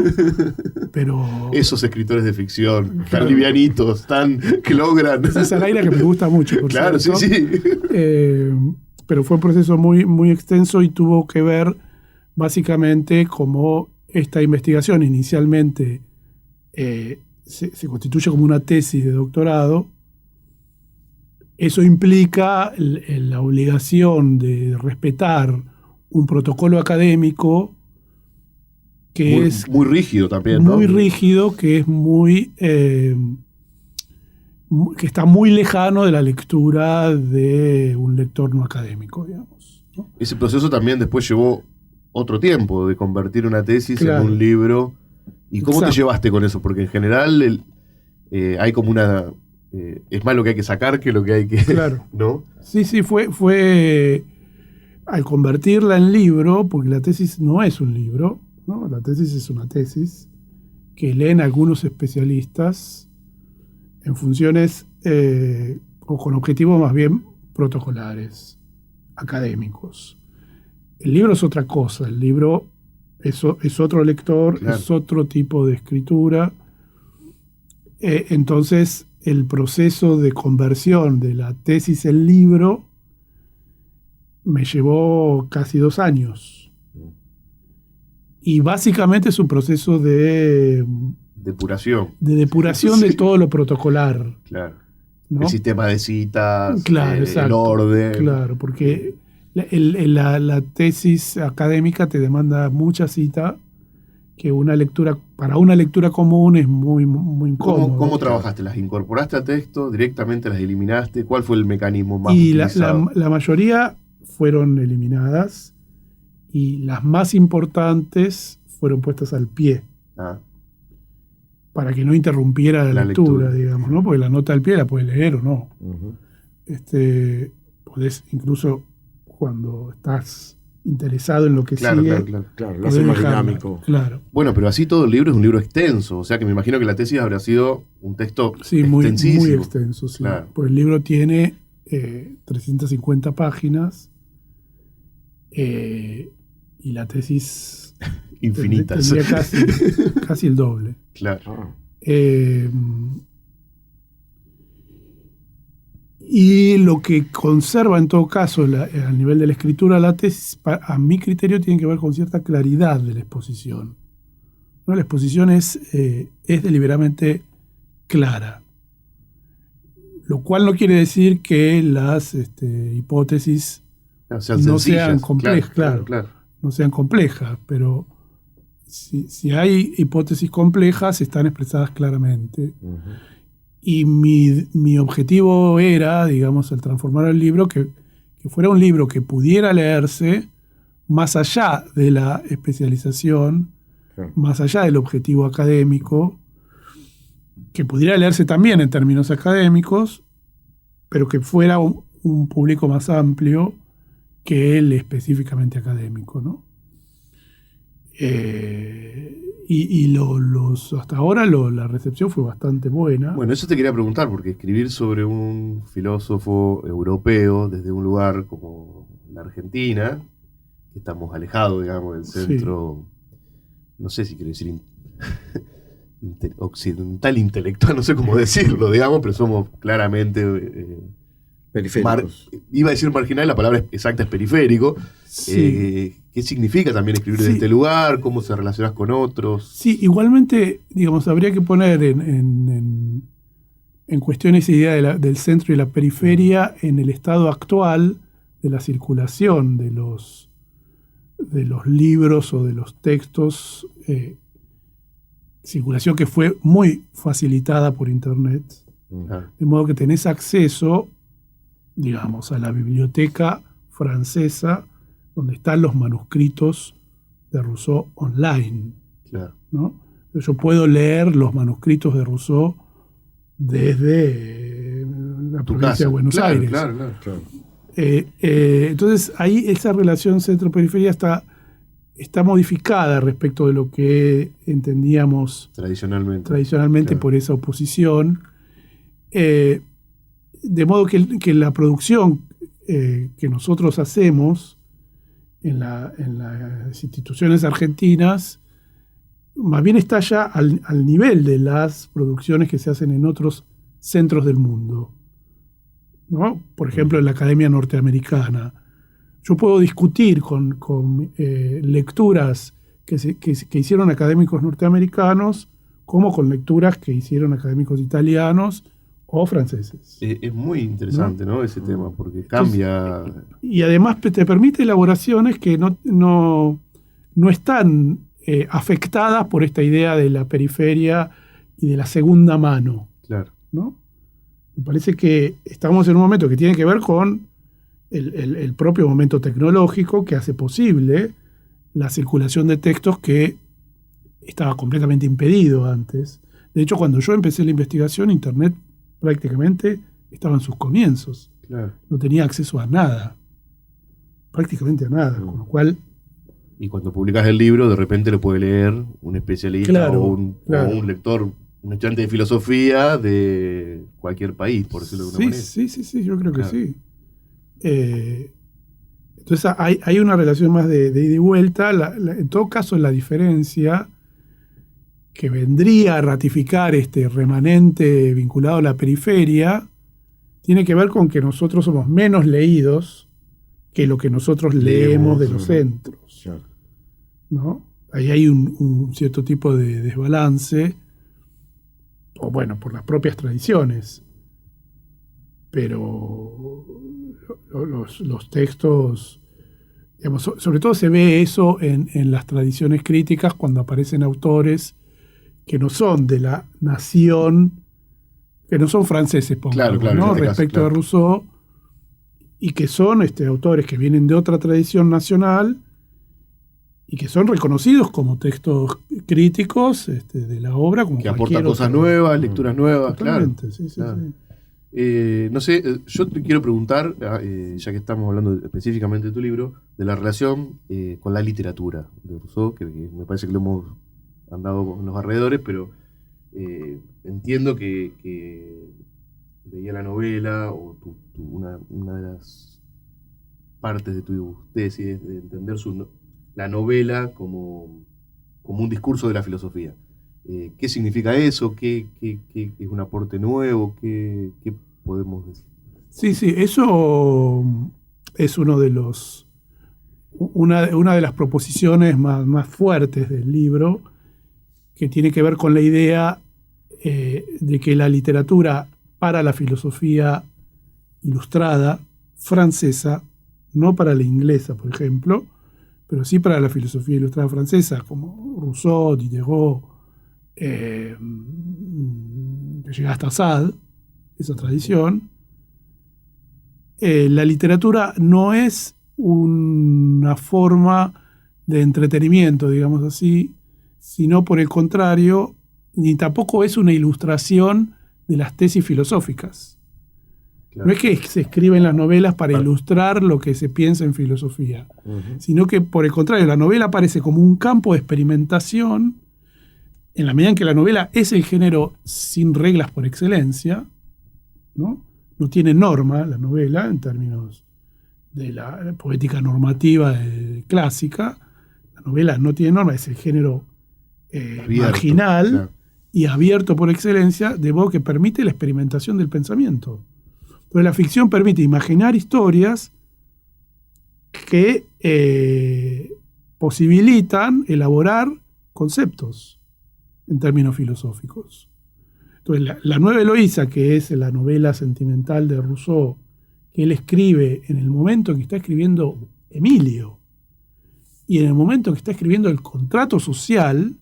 Pero esos escritores de ficción tan livianitos, que logran. César Aira, que me gusta mucho, por claro, cierto. Sí. Pero fue un proceso muy, muy extenso y tuvo que ver básicamente como esta investigación inicialmente se constituye como una tesis de doctorado. Eso implica la obligación de respetar un protocolo académico que es muy rígido también, muy ¿no? rígido, que es que está muy lejano de la lectura de un lector no académico, digamos, ¿no? Ese proceso también después llevó otro tiempo de convertir una tesis en un libro. ¿Y cómo te llevaste con eso? Porque en general hay como una... es más lo que hay que sacar que lo que hay que... Claro. ¿No? Sí, fue al convertirla en libro, porque la tesis no es un libro, ¿no? La tesis es una tesis que leen algunos especialistas en funciones o con objetivos más bien protocolares, académicos. El libro es otra cosa, el libro es otro lector, claro. Es otro tipo de escritura. Entonces, el proceso de conversión de la tesis en libro me llevó casi 2 años. Y básicamente es un proceso de depuración. De depuración sí. De todo lo protocolar. Claro. ¿No? El sistema de citas, claro, el orden. Claro, porque la tesis académica te demanda mucha cita que para una lectura común es muy, muy incómodo. ¿Cómo trabajaste? ¿Las incorporaste al texto? ¿Directamente las eliminaste? ¿Cuál fue el mecanismo más y utilizado? La mayoría fueron eliminadas y las más importantes fueron puestas al pie. Para que no interrumpiera la lectura, digamos, ¿no? Porque la nota al pie la puedes leer o no. Uh-huh. Podés incluso cuando estás interesado en lo que Claro, sigue. Claro, lo hace más dejarla. dinámico. Claro. Bueno, pero así todo el libro es un libro extenso, o sea que me imagino que la tesis habrá sido un texto Sí, muy extensísimo. extenso, sí. Claro. Pues el libro tiene 350 páginas y la tesis Infinitas. tendría casi el doble. Claro. Y lo que conserva en todo caso al nivel de la escritura la tesis, a mi criterio, tiene que ver con cierta claridad de la exposición. ¿No? La exposición es deliberadamente clara, lo cual no quiere decir que las hipótesis O sea, no sencillas, sean complejas, claro. No sean complejas, pero si hay hipótesis complejas, están expresadas claramente. Ujú. Y mi objetivo era, digamos, al transformar el libro, que fuera un libro que pudiera leerse más allá de la especialización, Claro. más allá del objetivo académico, que pudiera leerse también en términos académicos, pero que fuera un público más amplio que el específicamente académico, ¿no? Hasta ahora la recepción fue bastante buena. Bueno, eso te quería preguntar, porque escribir sobre un filósofo europeo desde un lugar como la Argentina, que estamos alejados, digamos, del centro, no sé si quiero decir occidental intelectual, no sé cómo decirlo, digamos, pero somos claramente... Periféricos. Iba a decir marginal, la palabra exacta es periférico. Sí. ¿Qué significa también escribir desde Sí. este lugar? ¿Cómo se relacionas con otros? Sí, igualmente, digamos, habría que poner en cuestión esa idea del centro y la periferia en el estado actual de la circulación de los libros o de los textos, circulación que fue muy facilitada por Internet, Ah, de modo que tenés acceso, digamos, a la biblioteca francesa donde están los manuscritos de Rousseau online, claro. ¿no? Yo puedo leer los manuscritos de Rousseau desde la Tu provincia casa. de Buenos Claro, Aires. Claro. Entonces ahí esa relación centro-periferia está modificada respecto de lo que entendíamos Tradicionalmente. por esa oposición. De modo que la producción que nosotros hacemos en las instituciones argentinas más bien está ya al nivel de las producciones que se hacen en otros centros del mundo, ¿no? Por ejemplo, en la Academia Norteamericana. Yo puedo discutir con lecturas que hicieron académicos norteamericanos como con lecturas que hicieron académicos italianos o franceses. Es muy interesante, ¿no? Ese tema, porque cambia. Y además te permite elaboraciones que no están afectadas por esta idea de la periferia y de la segunda mano, Claro. ¿no? Me parece que estamos en un momento que tiene que ver con el propio momento tecnológico que hace posible la circulación de textos que estaba completamente impedido antes. De hecho, cuando yo empecé la investigación, Internet prácticamente estaba en sus comienzos. Claro. No tenía acceso a nada, prácticamente a nada, con lo cual... Y cuando publicas el libro, de repente lo puede leer un especialista Claro, o un lector, un estudiante de filosofía de cualquier país, por decirlo de alguna manera. Sí, yo creo que Claro. sí. Entonces hay una relación más de ida y vuelta. En todo caso, la diferencia que vendría a ratificar este remanente vinculado a la periferia tiene que ver con que nosotros somos menos leídos que lo que nosotros leemos de los centros, Claro. ¿no? Ahí hay un cierto tipo de desbalance, o bueno, por las propias tradiciones. Pero los textos, digamos, sobre todo se ve eso en las tradiciones críticas cuando aparecen autores que no son de la nación, que no son franceses, pongamos, Claro, ¿no? en este caso, Respecto claro. a Rousseau, y que son autores que vienen de otra tradición nacional y que son reconocidos como textos críticos de la obra, como Que aporta cualquier cosas otro. nuevas, lecturas nuevas, claro. Totalmente, sí. Claro. No sé, yo te quiero preguntar, ya que estamos hablando específicamente de tu libro, de la relación con la literatura de Rousseau, que me parece que lo hemos andado en los alrededores, pero entiendo que veía la novela, o una de las partes de tu tesis es de entender la novela como un discurso de la filosofía. ¿Qué significa eso? ¿Qué es un aporte nuevo? ¿Qué podemos decir? Sí, eso es una de las proposiciones más fuertes del libro, que tiene que ver con la idea de que la literatura para la filosofía ilustrada francesa, no para la inglesa, por ejemplo, pero sí para la filosofía ilustrada francesa, como Rousseau, Diderot, que llega hasta Sade, esa tradición. La literatura no es una forma de entretenimiento, digamos así, sino por el contrario, ni tampoco es una ilustración de las tesis filosóficas. Claro. No es que se escriben las novelas para ilustrar lo que se piensa en filosofía, sino que por el contrario, la novela aparece como un campo de experimentación, en la medida en que la novela es el género sin reglas por excelencia, ¿no? No tiene norma la novela en términos de la poética normativa clásica. La novela no tiene norma, es el género marginal, claro, y abierto por excelencia, de modo que permite la experimentación del pensamiento. Entonces la ficción permite imaginar historias que posibilitan elaborar conceptos en términos filosóficos. Entonces, la Nueva Eloísa, que es la novela sentimental de Rousseau, que él escribe en el momento en que está escribiendo Emilio y en el momento en que está escribiendo el contrato social,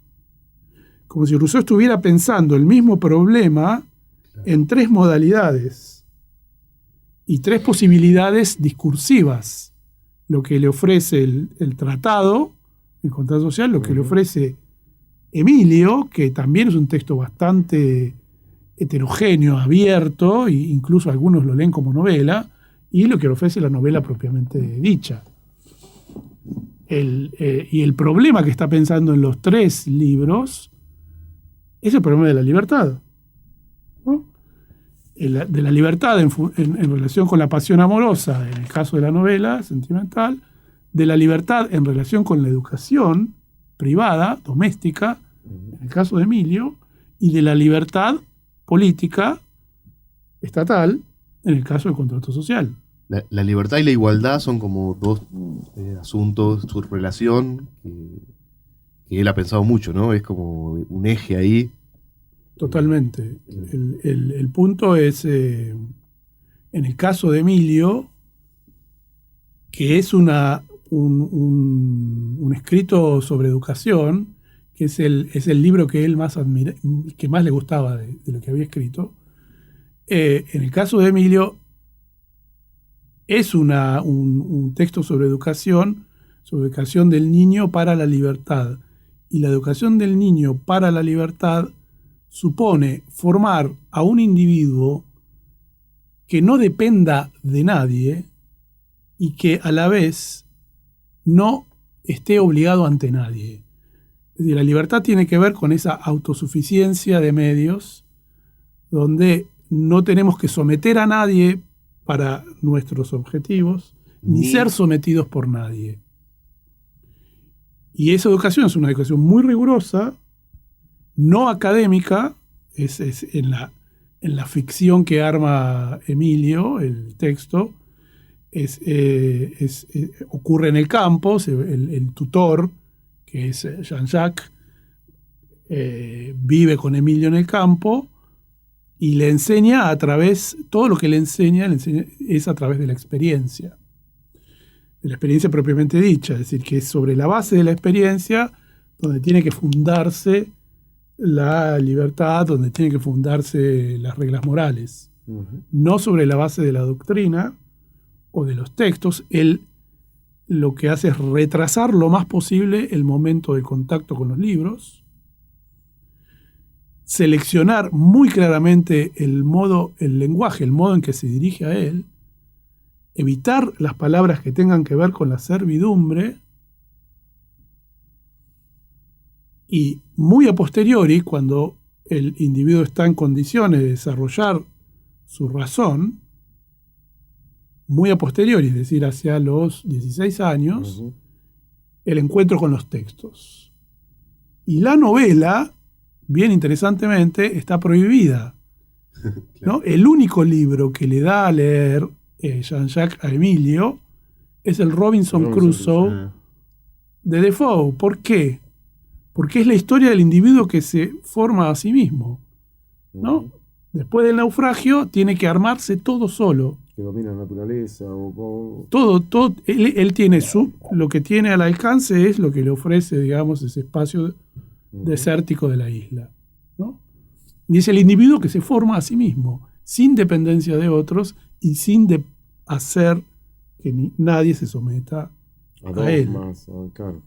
como si Rousseau estuviera pensando el mismo problema en tres modalidades y tres posibilidades discursivas. Lo que le ofrece el tratado, el contrato social, lo que le ofrece Emilio, que también es un texto bastante heterogéneo, abierto, e incluso algunos lo leen como novela, y lo que le ofrece la novela propiamente dicha. Y el problema que está pensando en los tres libros es el problema de la libertad, ¿no? De la libertad en relación con la pasión amorosa, en el caso de la novela sentimental, de la libertad en relación con la educación privada, doméstica, en el caso de Emilio, y de la libertad política estatal en el caso del contrato social. La libertad y la igualdad son como dos asuntos, su relación, que él ha pensado mucho, ¿no? Es como un eje ahí. Totalmente. El punto es, en el caso de Emilio, que es un escrito sobre educación, que es el libro que él que más le gustaba de lo que había escrito. En el caso de Emilio, es un texto sobre educación del niño para la libertad. Y la educación del niño para la libertad supone formar a un individuo que no dependa de nadie y que a la vez no esté obligado ante nadie. Es decir, la libertad tiene que ver con esa autosuficiencia de medios, donde no tenemos que someter a nadie para nuestros objetivos, ni ser sometidos por nadie. Y esa educación es una educación muy rigurosa, no académica, es en la ficción que arma Emilio, el texto, ocurre en el campo, el tutor, que es Jean-Jacques, vive con Emilio en el campo y le enseña todo lo que le enseña es a través de la experiencia propiamente dicha, es decir, que es sobre la base de la experiencia donde tiene que fundarse la libertad, donde tienen que fundarse las reglas morales, no sobre la base de la doctrina o de los textos. Él lo que hace es retrasar lo más posible el momento del contacto con los libros seleccionar muy claramente el lenguaje, el modo en que se dirige a él, evitar las palabras que tengan que ver con la servidumbre, y muy a posteriori, cuando el individuo está en condiciones de desarrollar su razón, muy a posteriori, es decir, hacia los 16 años, el encuentro con los textos. Y la novela, bien interesantemente, está prohibida, ¿no? El único libro que le da a leer Jean-Jacques a Emilio es el Robinson Crusoe de Defoe. ¿Por qué? Porque es la historia del individuo que se forma a sí mismo, ¿no? Después del naufragio tiene que armarse todo solo. Que domina la naturaleza. Todo. Él tiene lo que tiene al alcance es lo que le ofrece, digamos, ese espacio desértico de la isla, ¿no? Y es el individuo que se forma a sí mismo, sin dependencia de otros y sin hacer que nadie se someta a él. Claro.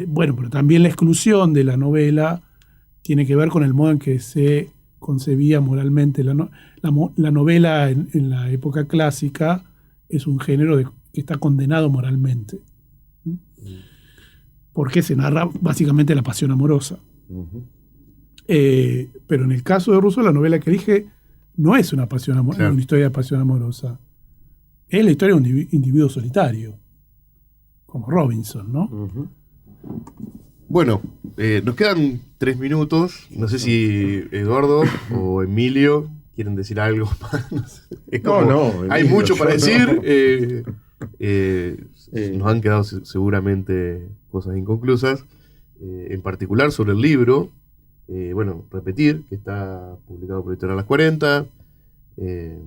Bueno, pero también la exclusión de la novela tiene que ver con el modo en que se concebía moralmente. La novela en la época clásica es un género que está condenado moralmente, porque se narra básicamente la pasión amorosa. Pero en el caso de Rousseau, la novela que elige no es una historia de pasión amorosa. Es la historia de un individuo solitario, como Robinson, ¿no? Bueno, nos quedan 3 minutos. No sé si Eduardo o Emilio quieren decir algo más. No sé. Hay Emilio, mucho para decir. No. Nos han quedado seguramente cosas inconclusas. En particular sobre el libro. Bueno, repetir que está publicado por Editorial Las 40. Que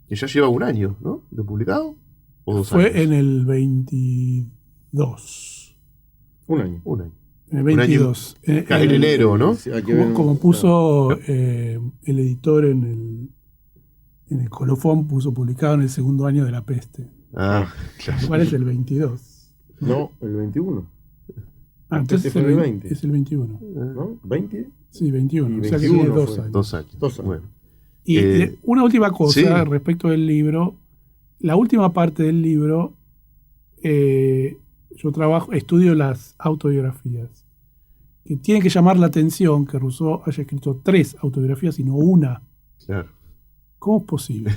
ya lleva 1 año, ¿no? ¿De publicado? ¿O 2 años? Fue en el 22. 1 año. En el 22. En enero, ¿no? Como puso el editor en el colofón, puso publicado en el 2º año de la peste. Claro. ¿Cuál es el 22? No, el 21. Entonces fue el 20. Es el 21. ¿No? ¿20? Sí, 21. Y O sea que tiene 2 fue. años. 2 años. 2 años. Bueno. Y una última cosa sí. respecto del libro. La última parte del libro, yo estudio las autobiografías, que tiene que llamar la atención que Rousseau haya escrito 3 autobiografías y no 1. Claro. ¿Cómo es posible?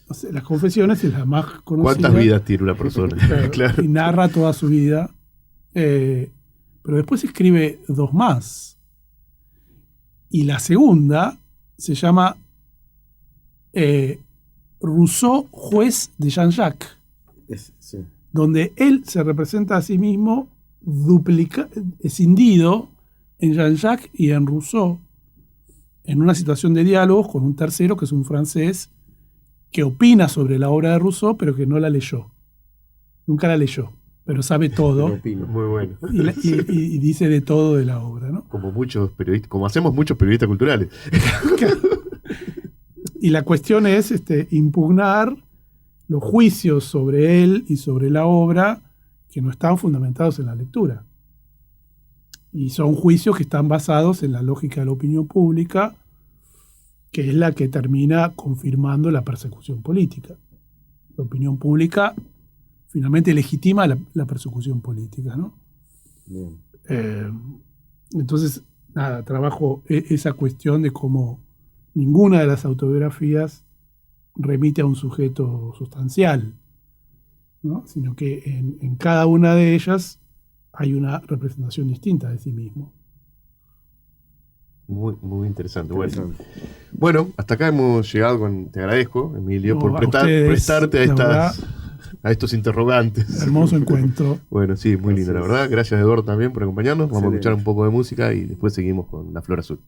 O sea, las Confesiones es la más conocida. ¿Cuántas vidas tiene una persona? Claro. Y narra toda su vida. Pero después escribe 2 más. Y la segunda se llama Rousseau, juez de Jean-Jacques, Sí. donde él se representa a sí mismo escindido en Jean-Jacques y en Rousseau, en una situación de diálogos con un tercero, que es un francés, que opina sobre la obra de Rousseau, pero que no la leyó. Nunca la leyó, pero sabe todo. Muy bueno. Y dice de todo de la obra, ¿no? Como muchos periodistas, como hacemos muchos periodistas culturales. Y la cuestión es impugnar los juicios sobre él y sobre la obra que no están fundamentados en la lectura. Y son juicios que están basados en la lógica de la opinión pública, que es la que termina confirmando la persecución política. La opinión pública finalmente legitima la persecución política, ¿no? Bien. Entonces, nada, trabajo esa cuestión de cómo ninguna de las autobiografías remite a un sujeto sustancial, ¿no? Sino que en cada una de ellas hay una representación distinta de sí mismo. Muy, muy interesante. Bueno, hasta acá hemos llegado te agradezco, Emilio, por prestarte a estos interrogantes. Hermoso encuentro. Bueno, sí, muy lindo, la verdad. Gracias, Eduardo, también por acompañarnos. Vamos a escuchar un poco de música y después seguimos con La Flor Azul.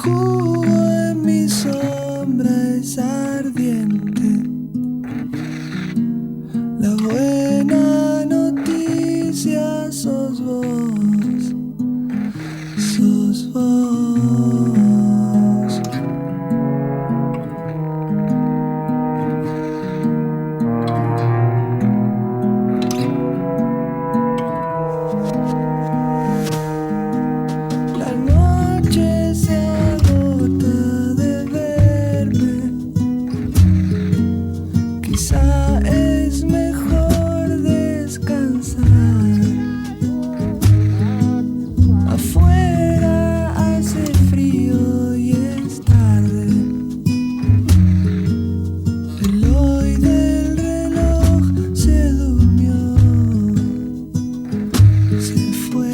jugo en mi sombra es ardiente. La buena noticia sos vos, sos vos. La noche se agota de verme. Quizá es mejor descansar. Afuera hace frío y es tarde. El hoy del reloj se durmió, se fue.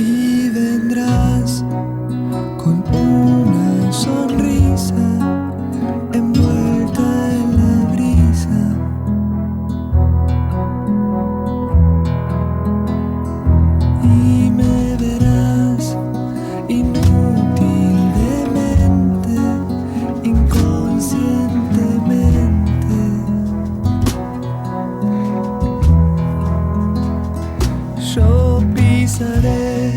Y vendrás con una sonrisa envuelta en la brisa. Y me verás inútilmente, inconscientemente. Yo pisaré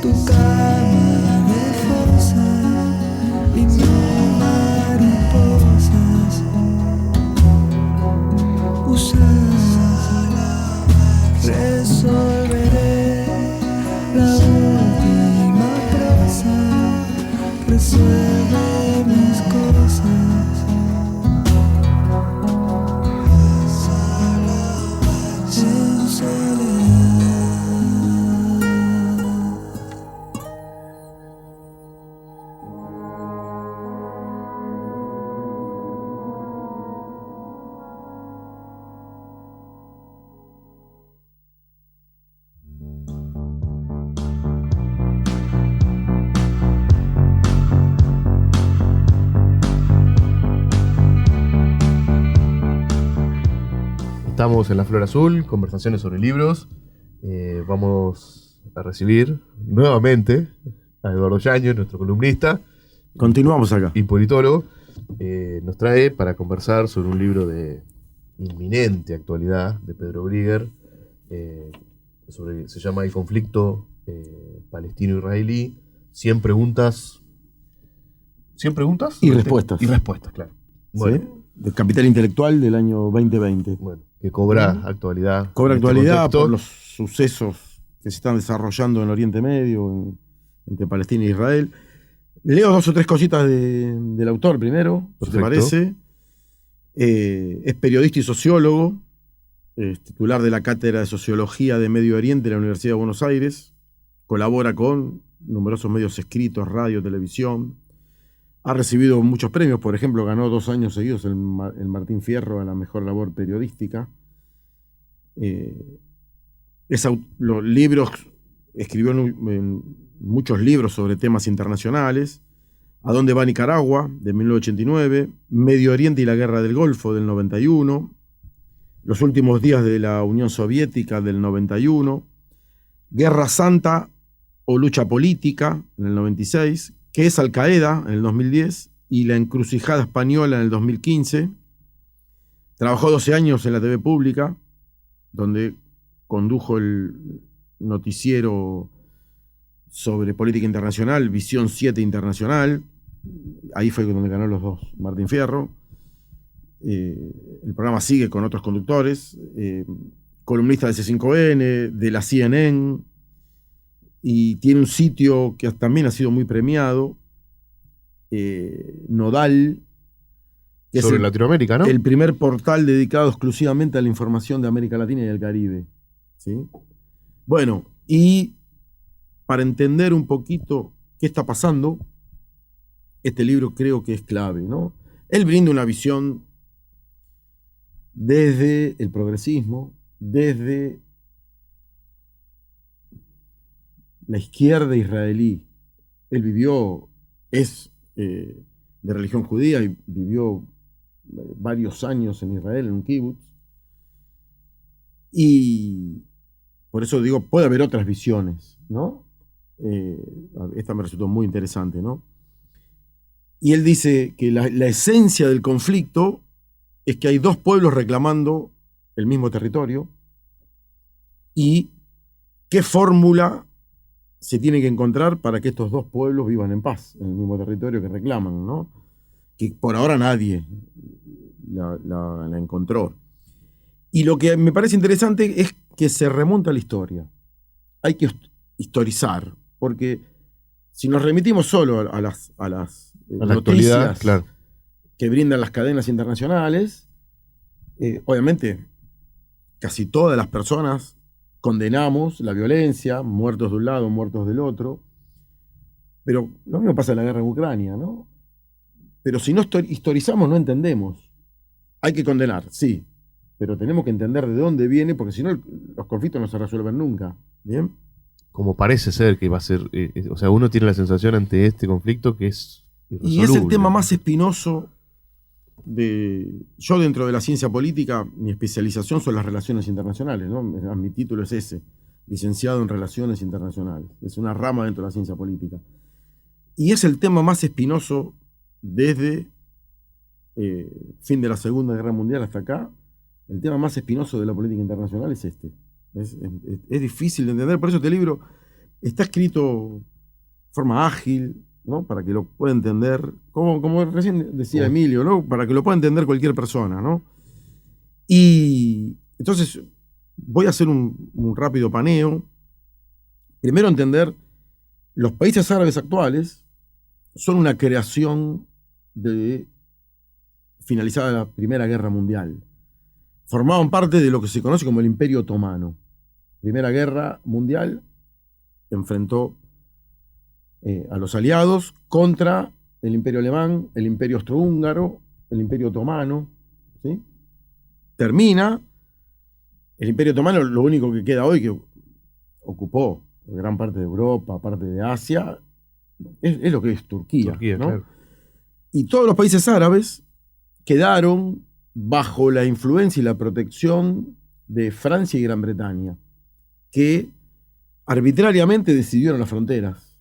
tu cama de fosa y no mariposas usadas. Resolveré la última prosa, resuelve mis cosas. En soledad. Estamos en La Flor Azul, conversaciones sobre libros. Vamos a recibir nuevamente a Eduardo Yáñez, nuestro columnista Continuamos acá. y politólogo. Nos trae para conversar sobre un libro de inminente actualidad de Pedro Brigger. Se llama El conflicto palestino-israelí. 100 preguntas. ¿100 preguntas? Y respuestas. Y respuestas, claro. Bueno, ¿Sí? Del Capital Intelectual del año 2020. bueno, que cobra actualidad. Cobra en este actualidad contexto. por los sucesos que se están desarrollando en Oriente Medio, entre Palestina e Israel. Leo 2 o 3 cositas del autor primero, si te Perfecto. parece. Es periodista y sociólogo, es titular de la Cátedra de Sociología de Medio Oriente de la Universidad de Buenos Aires. Colabora con numerosos medios escritos, radio, televisión. Ha recibido muchos premios, por ejemplo, ganó 2 años seguidos el Martín Fierro a la mejor labor periodística. Los libros, escribió en muchos libros sobre temas internacionales. ¿A dónde va Nicaragua?, de 1989. Medio Oriente y la Guerra del Golfo, del 91. Los últimos días de la Unión Soviética, del 91. Guerra Santa o lucha política, en el 96. ¿Qué es Al Qaeda?, en el 2010. Y La encrucijada española, en el 2015. Trabajó 12 años en la TV pública, donde condujo el noticiero sobre política internacional, Visión 7 Internacional. Ahí fue donde ganó los 2 Martín Fierro. El programa sigue con otros conductores. Columnista de C5N, de la CNN. Y tiene un sitio que también ha sido muy premiado, Nodal, que Sobre es Latinoamérica, ¿no? el primer portal dedicado exclusivamente a la información de América Latina y del Caribe. ¿Sí? Bueno, y para entender un poquito qué está pasando, este libro creo que es clave, ¿no? Él brinda una visión desde el progresismo, desde la izquierda israelí, es de religión judía y vivió varios años en Israel, en un kibutz. Y por eso digo, puede haber otras visiones, ¿no? Esta me resultó muy interesante, ¿no? Y él dice que la esencia del conflicto es que hay dos pueblos reclamando el mismo territorio y qué fórmula se tiene que encontrar para que estos dos pueblos vivan en paz en el mismo territorio que reclaman, ¿no? Que por ahora nadie la encontró. Y lo que me parece interesante es que se remonta a la historia. Hay que historizar, porque si nos remitimos solo a las la actualidad, claro, que brindan las cadenas internacionales, obviamente casi todas las personas condenamos la violencia, muertos de un lado, muertos del otro, pero lo mismo pasa en la guerra en Ucrania, ¿no? Pero si no historizamos no entendemos. Hay que condenar, sí, pero tenemos que entender de dónde viene, porque si no los conflictos no se resuelven nunca, ¿bien? Como parece ser que va a ser, o sea, uno tiene la sensación ante este conflicto que es irresoluble. Y es el tema más espinoso yo dentro de la ciencia política, mi especialización son las relaciones internacionales, ¿no? Mi título es ese, licenciado en Relaciones Internacionales. Es una rama dentro de la ciencia política. Y es el tema más espinoso desde fin de la Segunda Guerra Mundial hasta acá. El tema más espinoso de la política internacional es este. Es difícil de entender, por eso este libro está escrito de forma ágil, ¿no? Para que lo pueda entender, como recién decía Emilio, ¿no? Para que lo pueda entender cualquier persona, ¿no? Y entonces voy a hacer un rápido paneo. Primero entender, los países árabes actuales son una creación de finalizada la Primera Guerra Mundial. Formaban parte de lo que se conoce como el Imperio Otomano. Primera Guerra Mundial enfrentó a los aliados contra el Imperio Alemán, el Imperio Austrohúngaro, el Imperio Otomano, ¿sí? Termina el Imperio Otomano, lo único que queda hoy, que ocupó gran parte de Europa, parte de Asia, es lo que es Turquía, ¿no? Claro. Y todos los países árabes quedaron bajo la influencia y la protección de Francia y Gran Bretaña, que arbitrariamente decidieron las fronteras.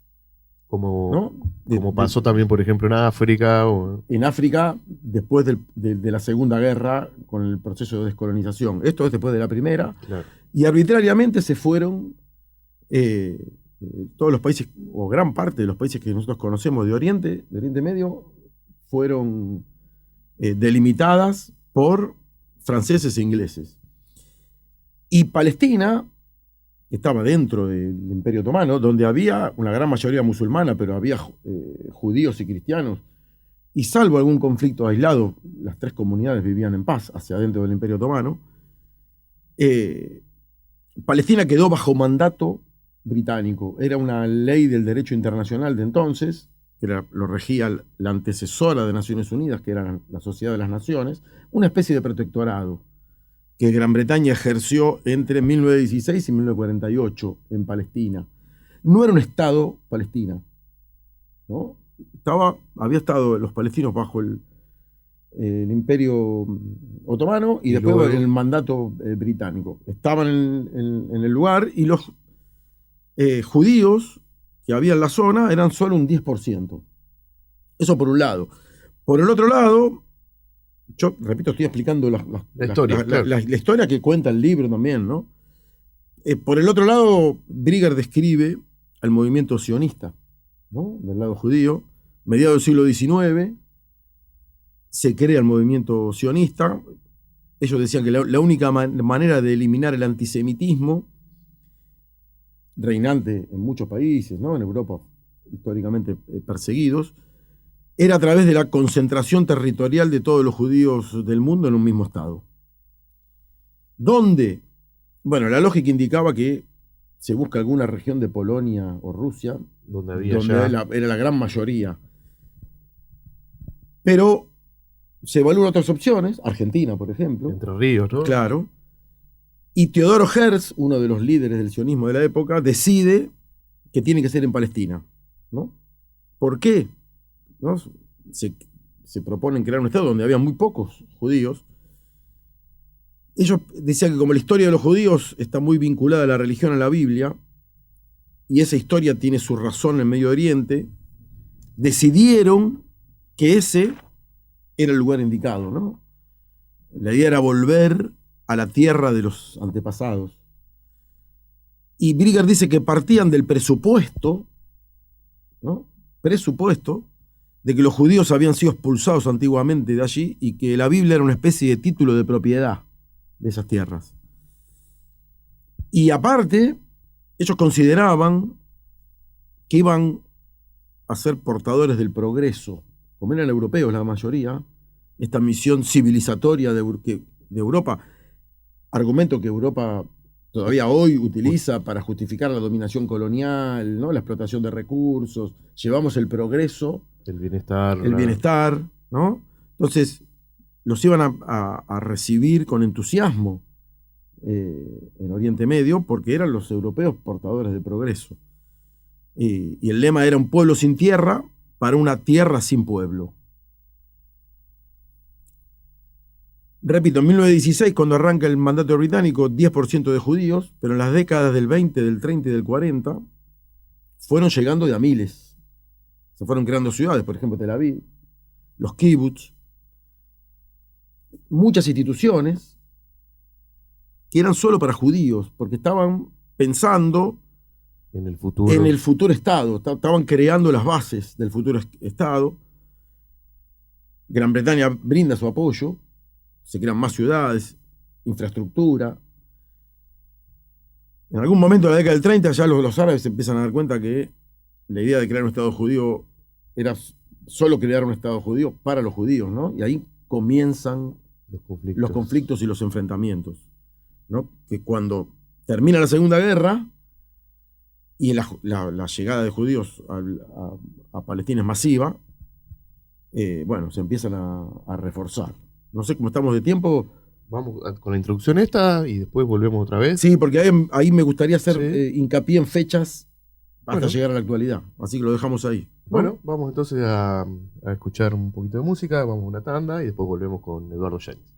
Como pasó también, por ejemplo, en África. En África, después de la Segunda Guerra, con el proceso de descolonización. Esto es después de la Primera. Claro. Y arbitrariamente se fueron todos los países, o gran parte de los países que nosotros conocemos de Oriente Medio, fueron delimitadas por franceses e ingleses. Y Palestina estaba dentro del Imperio Otomano, donde había una gran mayoría musulmana, pero había judíos y cristianos, y salvo algún conflicto aislado, las tres comunidades vivían en paz hacia adentro del Imperio Otomano. Palestina quedó bajo mandato británico. Era una ley del derecho internacional de entonces, que lo regía la antecesora de Naciones Unidas, que era la Sociedad de las Naciones, una especie de protectorado que Gran Bretaña ejerció entre 1916 y 1948 en Palestina. No era un Estado Palestina, ¿no? Había estado los palestinos bajo el Imperio Otomano y después luego el mandato británico. Estaban en el lugar, y los judíos que había en la zona eran solo un 10%. Eso por un lado. Por el otro lado, yo, repito, estoy explicando la historia que cuenta el libro también, ¿no? Por el otro lado, Brigger describe al movimiento sionista, ¿no? Del lado judío. Mediados del siglo XIX se crea el movimiento sionista. Ellos decían que la única manera de eliminar el antisemitismo reinante en muchos países, ¿no? En Europa históricamente perseguidos, era a través de la concentración territorial de todos los judíos del mundo en un mismo estado. ¿Dónde? Bueno, la lógica indicaba que se busca alguna región de Polonia o Rusia, donde era la gran mayoría. Pero se evalúan otras opciones, Argentina, por ejemplo. Entre Ríos, ¿no? Claro. Y Teodoro Herz, uno de los líderes del sionismo de la época, decide que tiene que ser en Palestina, ¿no? ¿Por qué? ¿No? Se proponen crear un Estado donde había muy pocos judíos. Ellos decían que como la historia de los judíos está muy vinculada a la religión, a la Biblia, y esa historia tiene su razón en el Medio Oriente, decidieron que ese era el lugar indicado, ¿no? La idea era volver a la tierra de los antepasados. Y Brigger dice que partían del presupuesto, ¿no? Presupuesto de que los judíos habían sido expulsados antiguamente de allí y que la Biblia era una especie de título de propiedad de esas tierras. Y aparte, ellos consideraban que iban a ser portadores del progreso, como eran europeos la mayoría, esta misión civilizatoria de Europa, argumento que Europa todavía hoy utiliza para justificar la dominación colonial, ¿no? La explotación de recursos, llevamos el progreso, El bienestar. ¿no? Entonces, los iban a recibir con entusiasmo en Oriente Medio porque eran los europeos portadores de progreso. Y el lema era un pueblo sin tierra para una tierra sin pueblo. Repito, en 1916, cuando arranca el mandato británico, 10% de judíos, pero en las décadas del 20, del 30 y del 40, fueron llegando de a miles. Se fueron creando ciudades, por ejemplo, Tel Aviv, los kibbutz, muchas instituciones que eran solo para judíos, porque estaban pensando En el futuro. en el futuro Estado, estaban creando las bases del futuro Estado. Gran Bretaña brinda su apoyo, se crean más ciudades, infraestructura. En algún momento de la década del 30 ya los árabes se empiezan a dar cuenta que la idea de crear un Estado judío era solo crear un Estado judío para los judíos, ¿no? Y ahí comienzan los conflictos y los enfrentamientos, ¿no? Que cuando termina la Segunda Guerra y la llegada de judíos a Palestina es masiva, bueno, se empiezan a reforzar. No sé cómo estamos de tiempo. Vamos con la introducción esta y después volvemos otra vez. Sí, porque ahí me gustaría hacer Sí. hincapié en fechas hasta Bueno. llegar a la actualidad. Así que lo dejamos ahí, ¿no? Bueno, vamos entonces a escuchar un poquito de música, vamos a una tanda y después volvemos con Eduardo Yáñez.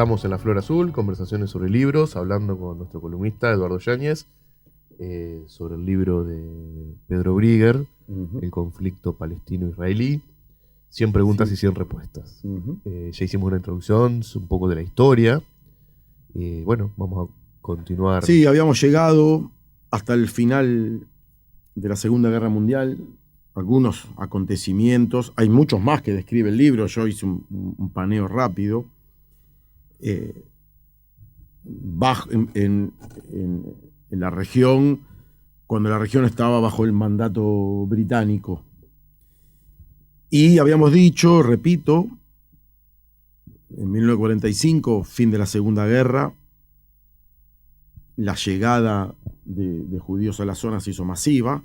Estamos en La Flor Azul, conversaciones sobre libros, hablando con nuestro columnista Eduardo Yáñez sobre el libro de Pedro Brigger, El conflicto palestino-israelí. 100 preguntas y 100 respuestas. Ya hicimos una introducción, un poco de la historia. Bueno, vamos a continuar. Sí, habíamos llegado hasta el final de la Segunda Guerra Mundial, algunos acontecimientos, hay muchos más que describe el libro, yo hice un paneo rápido. En la región, cuando la región estaba bajo el mandato británico. Y habíamos dicho, repito, en 1945, fin de la Segunda Guerra, la llegada de judíos a la zona se hizo masiva.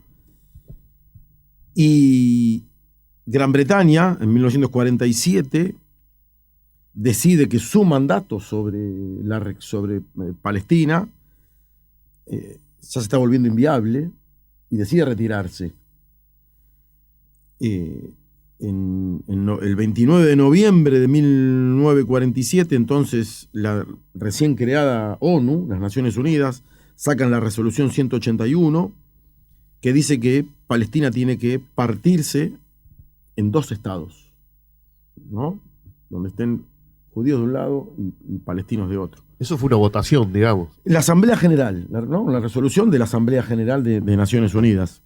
Y Gran Bretaña, en 1947, decide que su mandato sobre Palestina ya se está volviendo inviable y decide retirarse. El 29 de noviembre de 1947, entonces la recién creada ONU, las Naciones Unidas, sacan la resolución 181, que dice que Palestina tiene que partirse en 2 estados, ¿no? Donde estén judíos de un lado y palestinos de otro. Eso fue una votación, digamos. La Asamblea General, ¿no? La resolución de la Asamblea General de Naciones Unidas.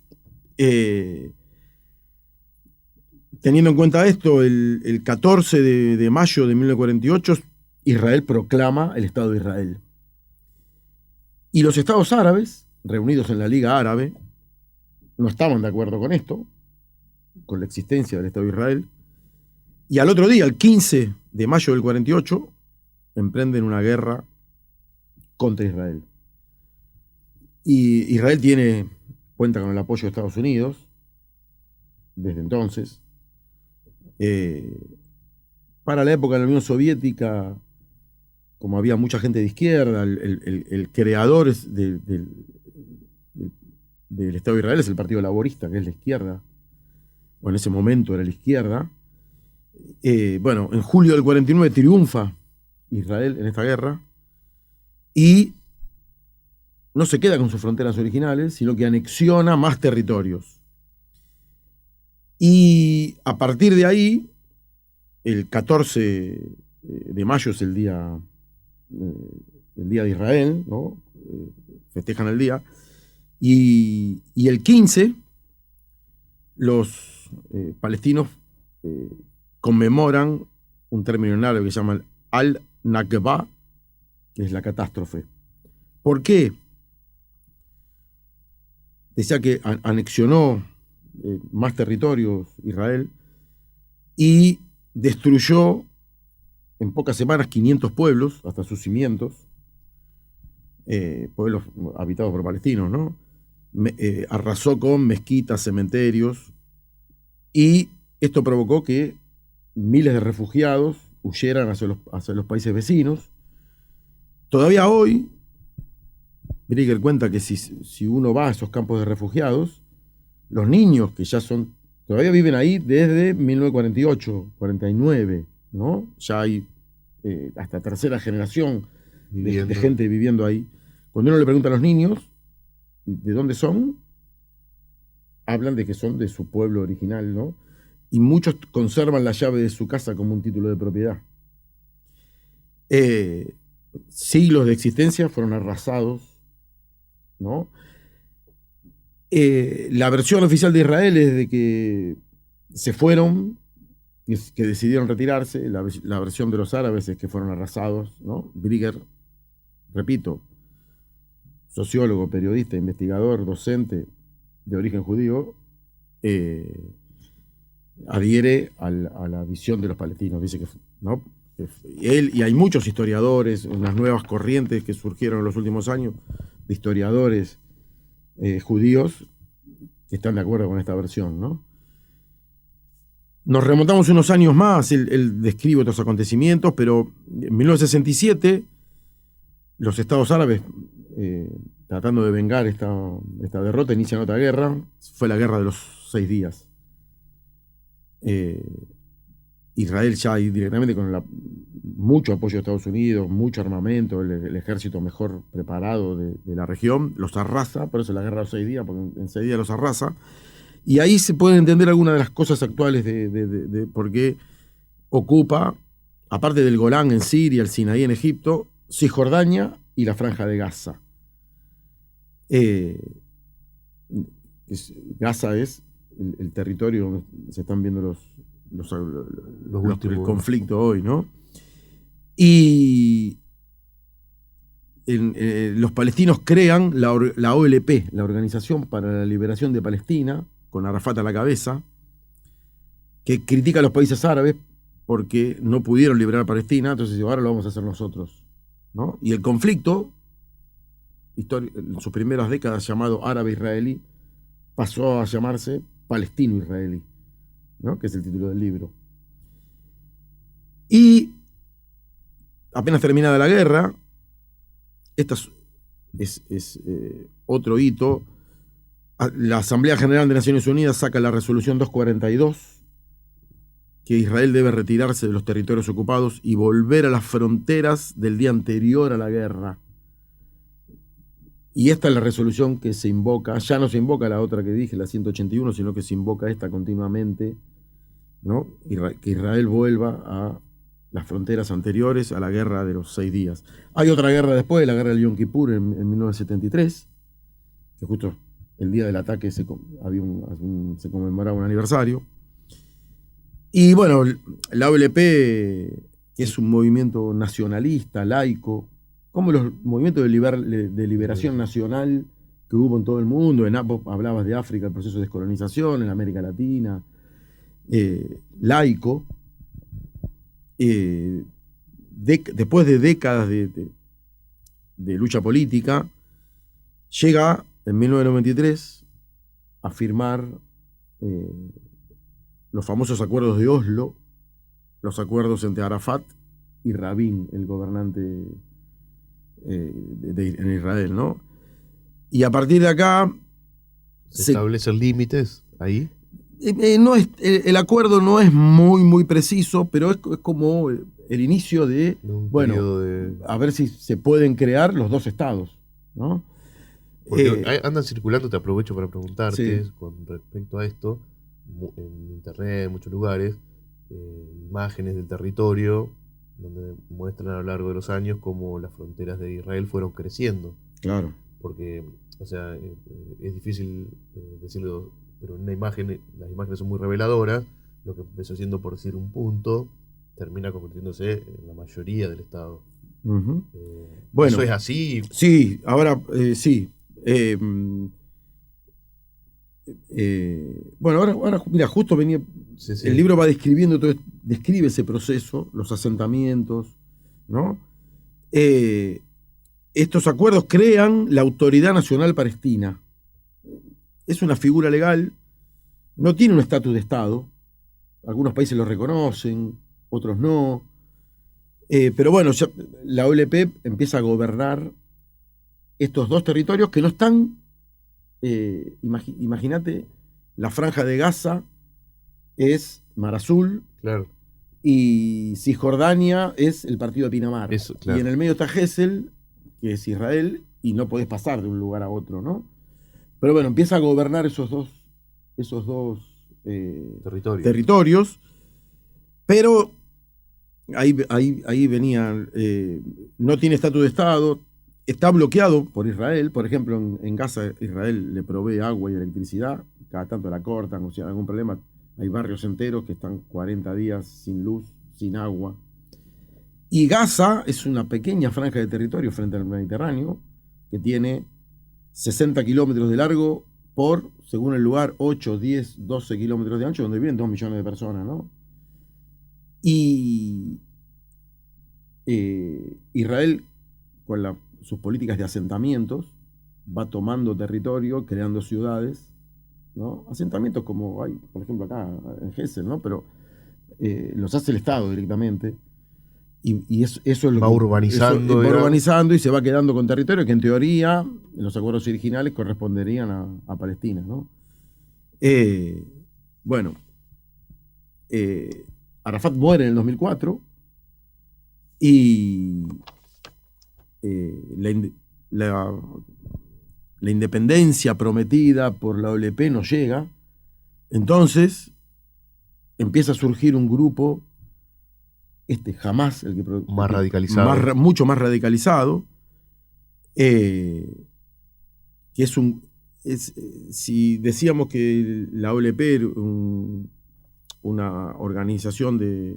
Teniendo en cuenta esto, el 14 de mayo de 1948, Israel proclama el Estado de Israel. Y los estados árabes, reunidos en la Liga Árabe, no estaban de acuerdo con esto, con la existencia del Estado de Israel. Y al otro día, el 15 de mayo del 48, emprenden una guerra contra Israel. Y Israel cuenta con el apoyo de Estados Unidos desde entonces. Para la época de la Unión Soviética, como había mucha gente de izquierda, el creador del Estado de Israel es el Partido Laborista, que es la izquierda, o en ese momento era la izquierda. Bueno, en julio del 49 triunfa Israel en esta guerra y no se queda con sus fronteras originales, sino que anexiona más territorios. Y a partir de ahí, el 14 de mayo es el día de Israel, ¿no? Festejan el día. Y el 15, los palestinos conmemoran un término en árabe que se llama al-Nakba, que es la catástrofe. ¿Por qué? Decía que anexionó más territorios Israel y destruyó en pocas semanas 500 pueblos, hasta sus cimientos, pueblos habitados por palestinos, ¿no? Arrasó con mezquitas, cementerios, y esto provocó que miles de refugiados huyeran hacia los países vecinos. Todavía hoy, Brigger cuenta que si uno va a esos campos de refugiados, los niños que todavía viven ahí desde 1948, 49, ¿no? Ya hay hasta tercera generación de gente viviendo ahí. Cuando uno le pregunta a los niños de dónde son, hablan de que son de su pueblo original, ¿no? Y muchos conservan la llave de su casa como un título de propiedad. Siglos de existencia fueron arrasados, ¿no? La versión oficial de Israel es de que se fueron, que decidieron retirarse. La versión de los árabes es que fueron arrasados, ¿no? Brigger, repito, sociólogo, periodista, investigador, docente de origen judío, adhiere a la visión de los palestinos. Dice que, ¿no? Él, y hay muchos historiadores, unas nuevas corrientes que surgieron en los últimos años, de historiadores judíos que están de acuerdo con esta versión, ¿no? Nos remontamos unos años más, él describe otros acontecimientos, pero en 1967 los estados árabes, tratando de vengar esta derrota, inician otra guerra. Fue la guerra de los 6 días. Israel ya directamente con mucho apoyo de Estados Unidos, mucho armamento, el ejército mejor preparado de la región, los arrasa, por eso la guerra de los 6 días, porque en 6 días los arrasa. Y ahí se pueden entender algunas de las cosas actuales de por qué ocupa, aparte del Golán en Siria, el Sinaí en Egipto, Cisjordania y la Franja de Gaza. Gaza es el territorio donde se están viendo el conflicto hoy, ¿no? Y los palestinos crean la OLP, la Organización para la Liberación de Palestina, con Arafat a la cabeza, que critica a los países árabes porque no pudieron liberar a Palestina, entonces ahora lo vamos a hacer nosotros, ¿no? Y el conflicto, en sus primeras décadas llamado árabe-israelí, pasó a llamarse palestino-israelí, ¿no? Que es el título del libro. Y apenas terminada la guerra, esta es otro hito. La Asamblea General de Naciones Unidas saca la resolución 242, que Israel debe retirarse de los territorios ocupados y volver a las fronteras del día anterior a la guerra. Y esta es la resolución que se invoca, ya no se invoca la otra que dije, la 181, sino que se invoca esta continuamente, ¿no? Que Israel vuelva a las fronteras anteriores a la guerra de los 6 días. Hay otra guerra después, la guerra del Yom Kippur en 1973, que justo el día del ataque se conmemoraba un aniversario. Y bueno, la OLP, que es un movimiento nacionalista, laico, como los movimientos de liberación nacional que hubo en todo el mundo. Vos hablabas de África, el proceso de descolonización, en América Latina, laico. Después de décadas de lucha política, llega en 1993 a firmar los famosos acuerdos de Oslo, los acuerdos entre Arafat y Rabin, el gobernante en Israel, ¿no? Y a partir de acá ¿Se establecen límites ahí? El acuerdo no es muy preciso, pero es como el inicio de, a ver si se pueden crear los dos estados, ¿no? Porque andan circulando, te aprovecho para preguntarte, Sí. con respecto a esto, en internet, en muchos lugares, imágenes del territorio donde muestran a lo largo de los años cómo las fronteras de Israel fueron creciendo. Claro. Porque, o sea, es difícil decirlo, pero en una imagen, las imágenes son muy reveladoras. Lo que empezó siendo, por decir, un punto, termina convirtiéndose en la mayoría del Estado. Uh-huh. Bueno, ¿eso es así? Sí, ahora sí. Bueno, ahora mira, justo venía. Sí. El libro va describiendo todo, describe ese proceso, los asentamientos, ¿no? Estos acuerdos crean la Autoridad Nacional Palestina. Es una figura legal, no tiene un estatus de Estado. Algunos países lo reconocen, otros no. Pero bueno, ya la OLP empieza a gobernar estos dos territorios que no están. Imagínate, la Franja de Gaza es Mar Azul, Claro. y Cisjordania es el partido de Pinamar. Eso, claro. Y en el medio está Gesell, que es Israel, y no podés pasar de un lugar a otro, ¿no? Pero bueno, empieza a gobernar esos dos territorios, pero ahí venían, no tiene estatus de Estado, está bloqueado por Israel. Por ejemplo, en Gaza Israel le provee agua y electricidad, cada tanto la cortan, o si hay algún problema. Hay barrios enteros que están 40 días sin luz, sin agua. Y Gaza es una pequeña franja de territorio frente al Mediterráneo, que tiene 60 kilómetros de largo por, según el lugar, 8, 10, 12 kilómetros de ancho, donde viven 2 millones de personas, ¿no? Y Israel, con sus políticas de asentamientos, va tomando territorio, creando ciudades, ¿no? Asentamientos como hay, por ejemplo, acá en Gesell, ¿no? Pero los hace el Estado directamente. Y eso es lo Va que urbanizando. va urbanizando y se va quedando con territorio que en teoría, en los acuerdos originales, corresponderían a Palestina, ¿no? Bueno, Arafat muere en el 2004 y la independencia prometida por la OLP no llega. Entonces empieza a surgir un grupo, Hamás, el que Más radicalizado. mucho más radicalizado, que si decíamos que la OLP era una organización de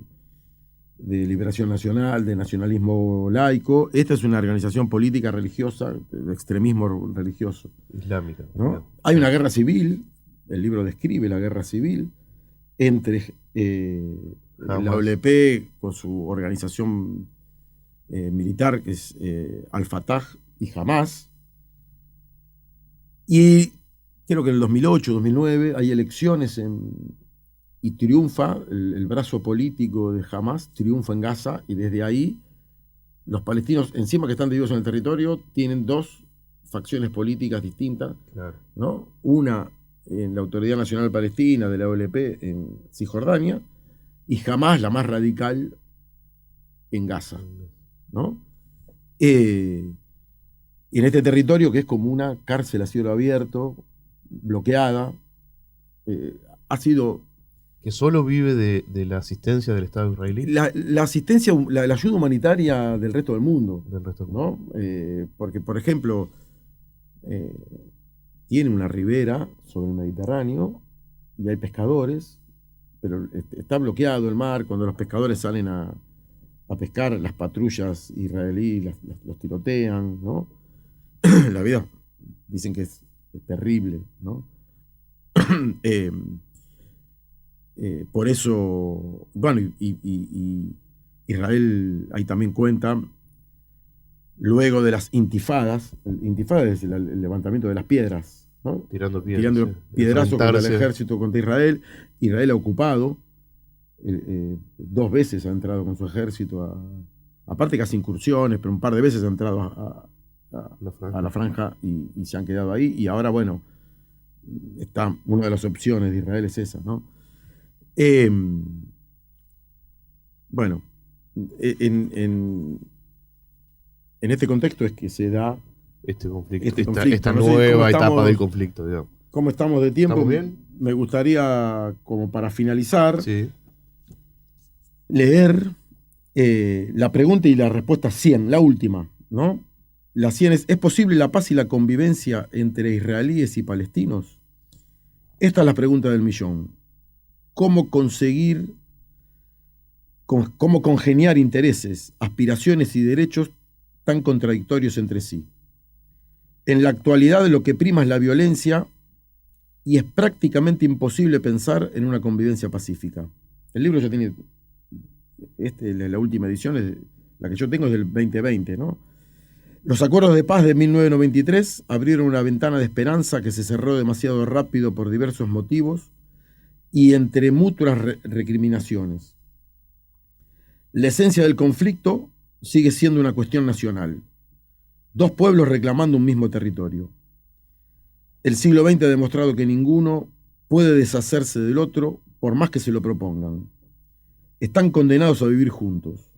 liberación nacional, de nacionalismo laico, esta es una organización política religiosa, de extremismo religioso. Islámica. ¿No? Hay una guerra civil, el libro describe la guerra civil entre la OLP con su organización militar, que es Al-Fatah y Hamás. Y creo que en el 2008, 2009 hay elecciones y triunfa el brazo político de Hamás, triunfa en Gaza, y desde ahí los palestinos, encima que están divididos en el territorio, tienen dos facciones políticas distintas, claro, ¿no? Una en la Autoridad Nacional Palestina de la OLP en Cisjordania, y Hamás, la más radical, en Gaza, ¿no? Y en este territorio, que es como una cárcel a cielo abierto, bloqueada, ha sido... Que solo vive de la asistencia del Estado israelí. La asistencia, la ayuda humanitaria del resto del mundo. Del resto del mundo. ¿No? Porque, por ejemplo, tiene una ribera sobre el Mediterráneo y hay pescadores, pero está bloqueado el mar. Cuando los pescadores salen a pescar, las patrullas israelíes los tirotean, ¿no? La vida, dicen que es terrible, ¿no? Por eso, bueno, y Israel ahí también cuenta, luego de las intifadas, el intifada es el levantamiento de las piedras, ¿no? Tirando piedrazos contra el ejército, contra Israel. Israel ha ocupado, 2 veces ha entrado con su ejército, aparte que hace incursiones, pero un par de veces ha entrado a la franja y se han quedado ahí. Y ahora, bueno, una de las opciones de Israel es esa, ¿no? Bueno, en este contexto es que se da este conflicto. Esta nueva etapa del conflicto, digamos. ¿Cómo estamos de tiempo? ¿Estamos bien? Me gustaría, como para finalizar, sí, leer la pregunta y la respuesta 100, la última, ¿no? La 100 ¿es posible la paz y la convivencia entre israelíes y palestinos? Esta es la pregunta del millón. ¿Cómo congeniar intereses, aspiraciones y derechos tan contradictorios entre sí? En la actualidad lo que prima es la violencia y es prácticamente imposible pensar en una convivencia pacífica. El libro ya tiene, la última edición, la que yo tengo es del 2020, ¿no? Los acuerdos de paz de 1993 abrieron una ventana de esperanza que se cerró demasiado rápido por diversos motivos y entre mutuas recriminaciones. La esencia del conflicto sigue siendo una cuestión nacional. 2 pueblos reclamando un mismo territorio. El siglo XX ha demostrado que ninguno puede deshacerse del otro por más que se lo propongan. Están condenados a vivir juntos.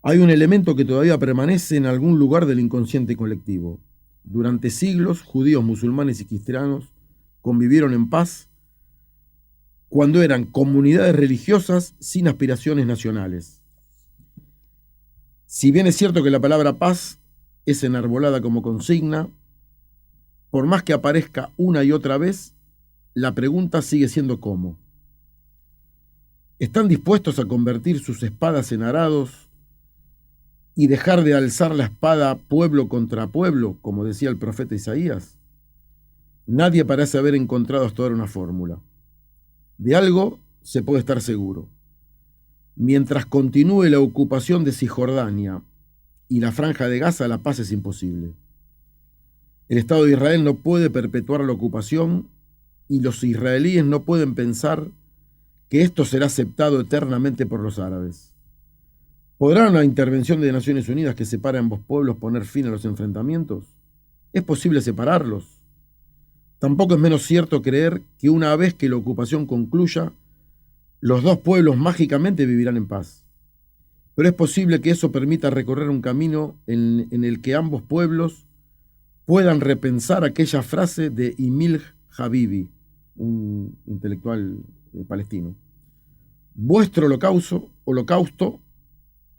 Hay un elemento que todavía permanece en algún lugar del inconsciente colectivo. Durante siglos, judíos, musulmanes y cristianos convivieron en paz cuando eran comunidades religiosas sin aspiraciones nacionales. Si bien es cierto que la palabra paz es enarbolada como consigna, por más que aparezca una y otra vez, la pregunta sigue siendo ¿cómo? ¿Están dispuestos a convertir sus espadas en arados y dejar de alzar la espada pueblo contra pueblo, como decía el profeta Isaías? Nadie parece haber encontrado hasta ahora una fórmula. De algo se puede estar seguro. Mientras continúe la ocupación de Cisjordania y la Franja de Gaza, la paz es imposible. El Estado de Israel no puede perpetuar la ocupación y los israelíes no pueden pensar que esto será aceptado eternamente por los árabes. ¿Podrá una intervención de Naciones Unidas que separe a ambos pueblos poner fin a los enfrentamientos? ¿Es posible separarlos? Tampoco es menos cierto creer que una vez que la ocupación concluya, los dos pueblos mágicamente vivirán en paz. Pero es posible que eso permita recorrer un camino en el que ambos pueblos puedan repensar aquella frase de Emil Habibi, un intelectual palestino. Vuestro holocausto,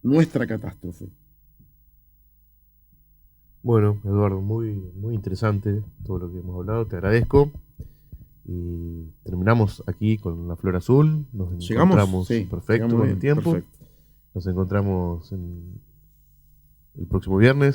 nuestra catástrofe. Bueno, Eduardo, muy interesante todo lo que hemos hablado, te agradezco. Y terminamos aquí con La Flor Azul. Nos ¿Llegamos? encontramos Sí, perfecto llegamos en bien, tiempo. perfecto. Nos encontramos el próximo viernes.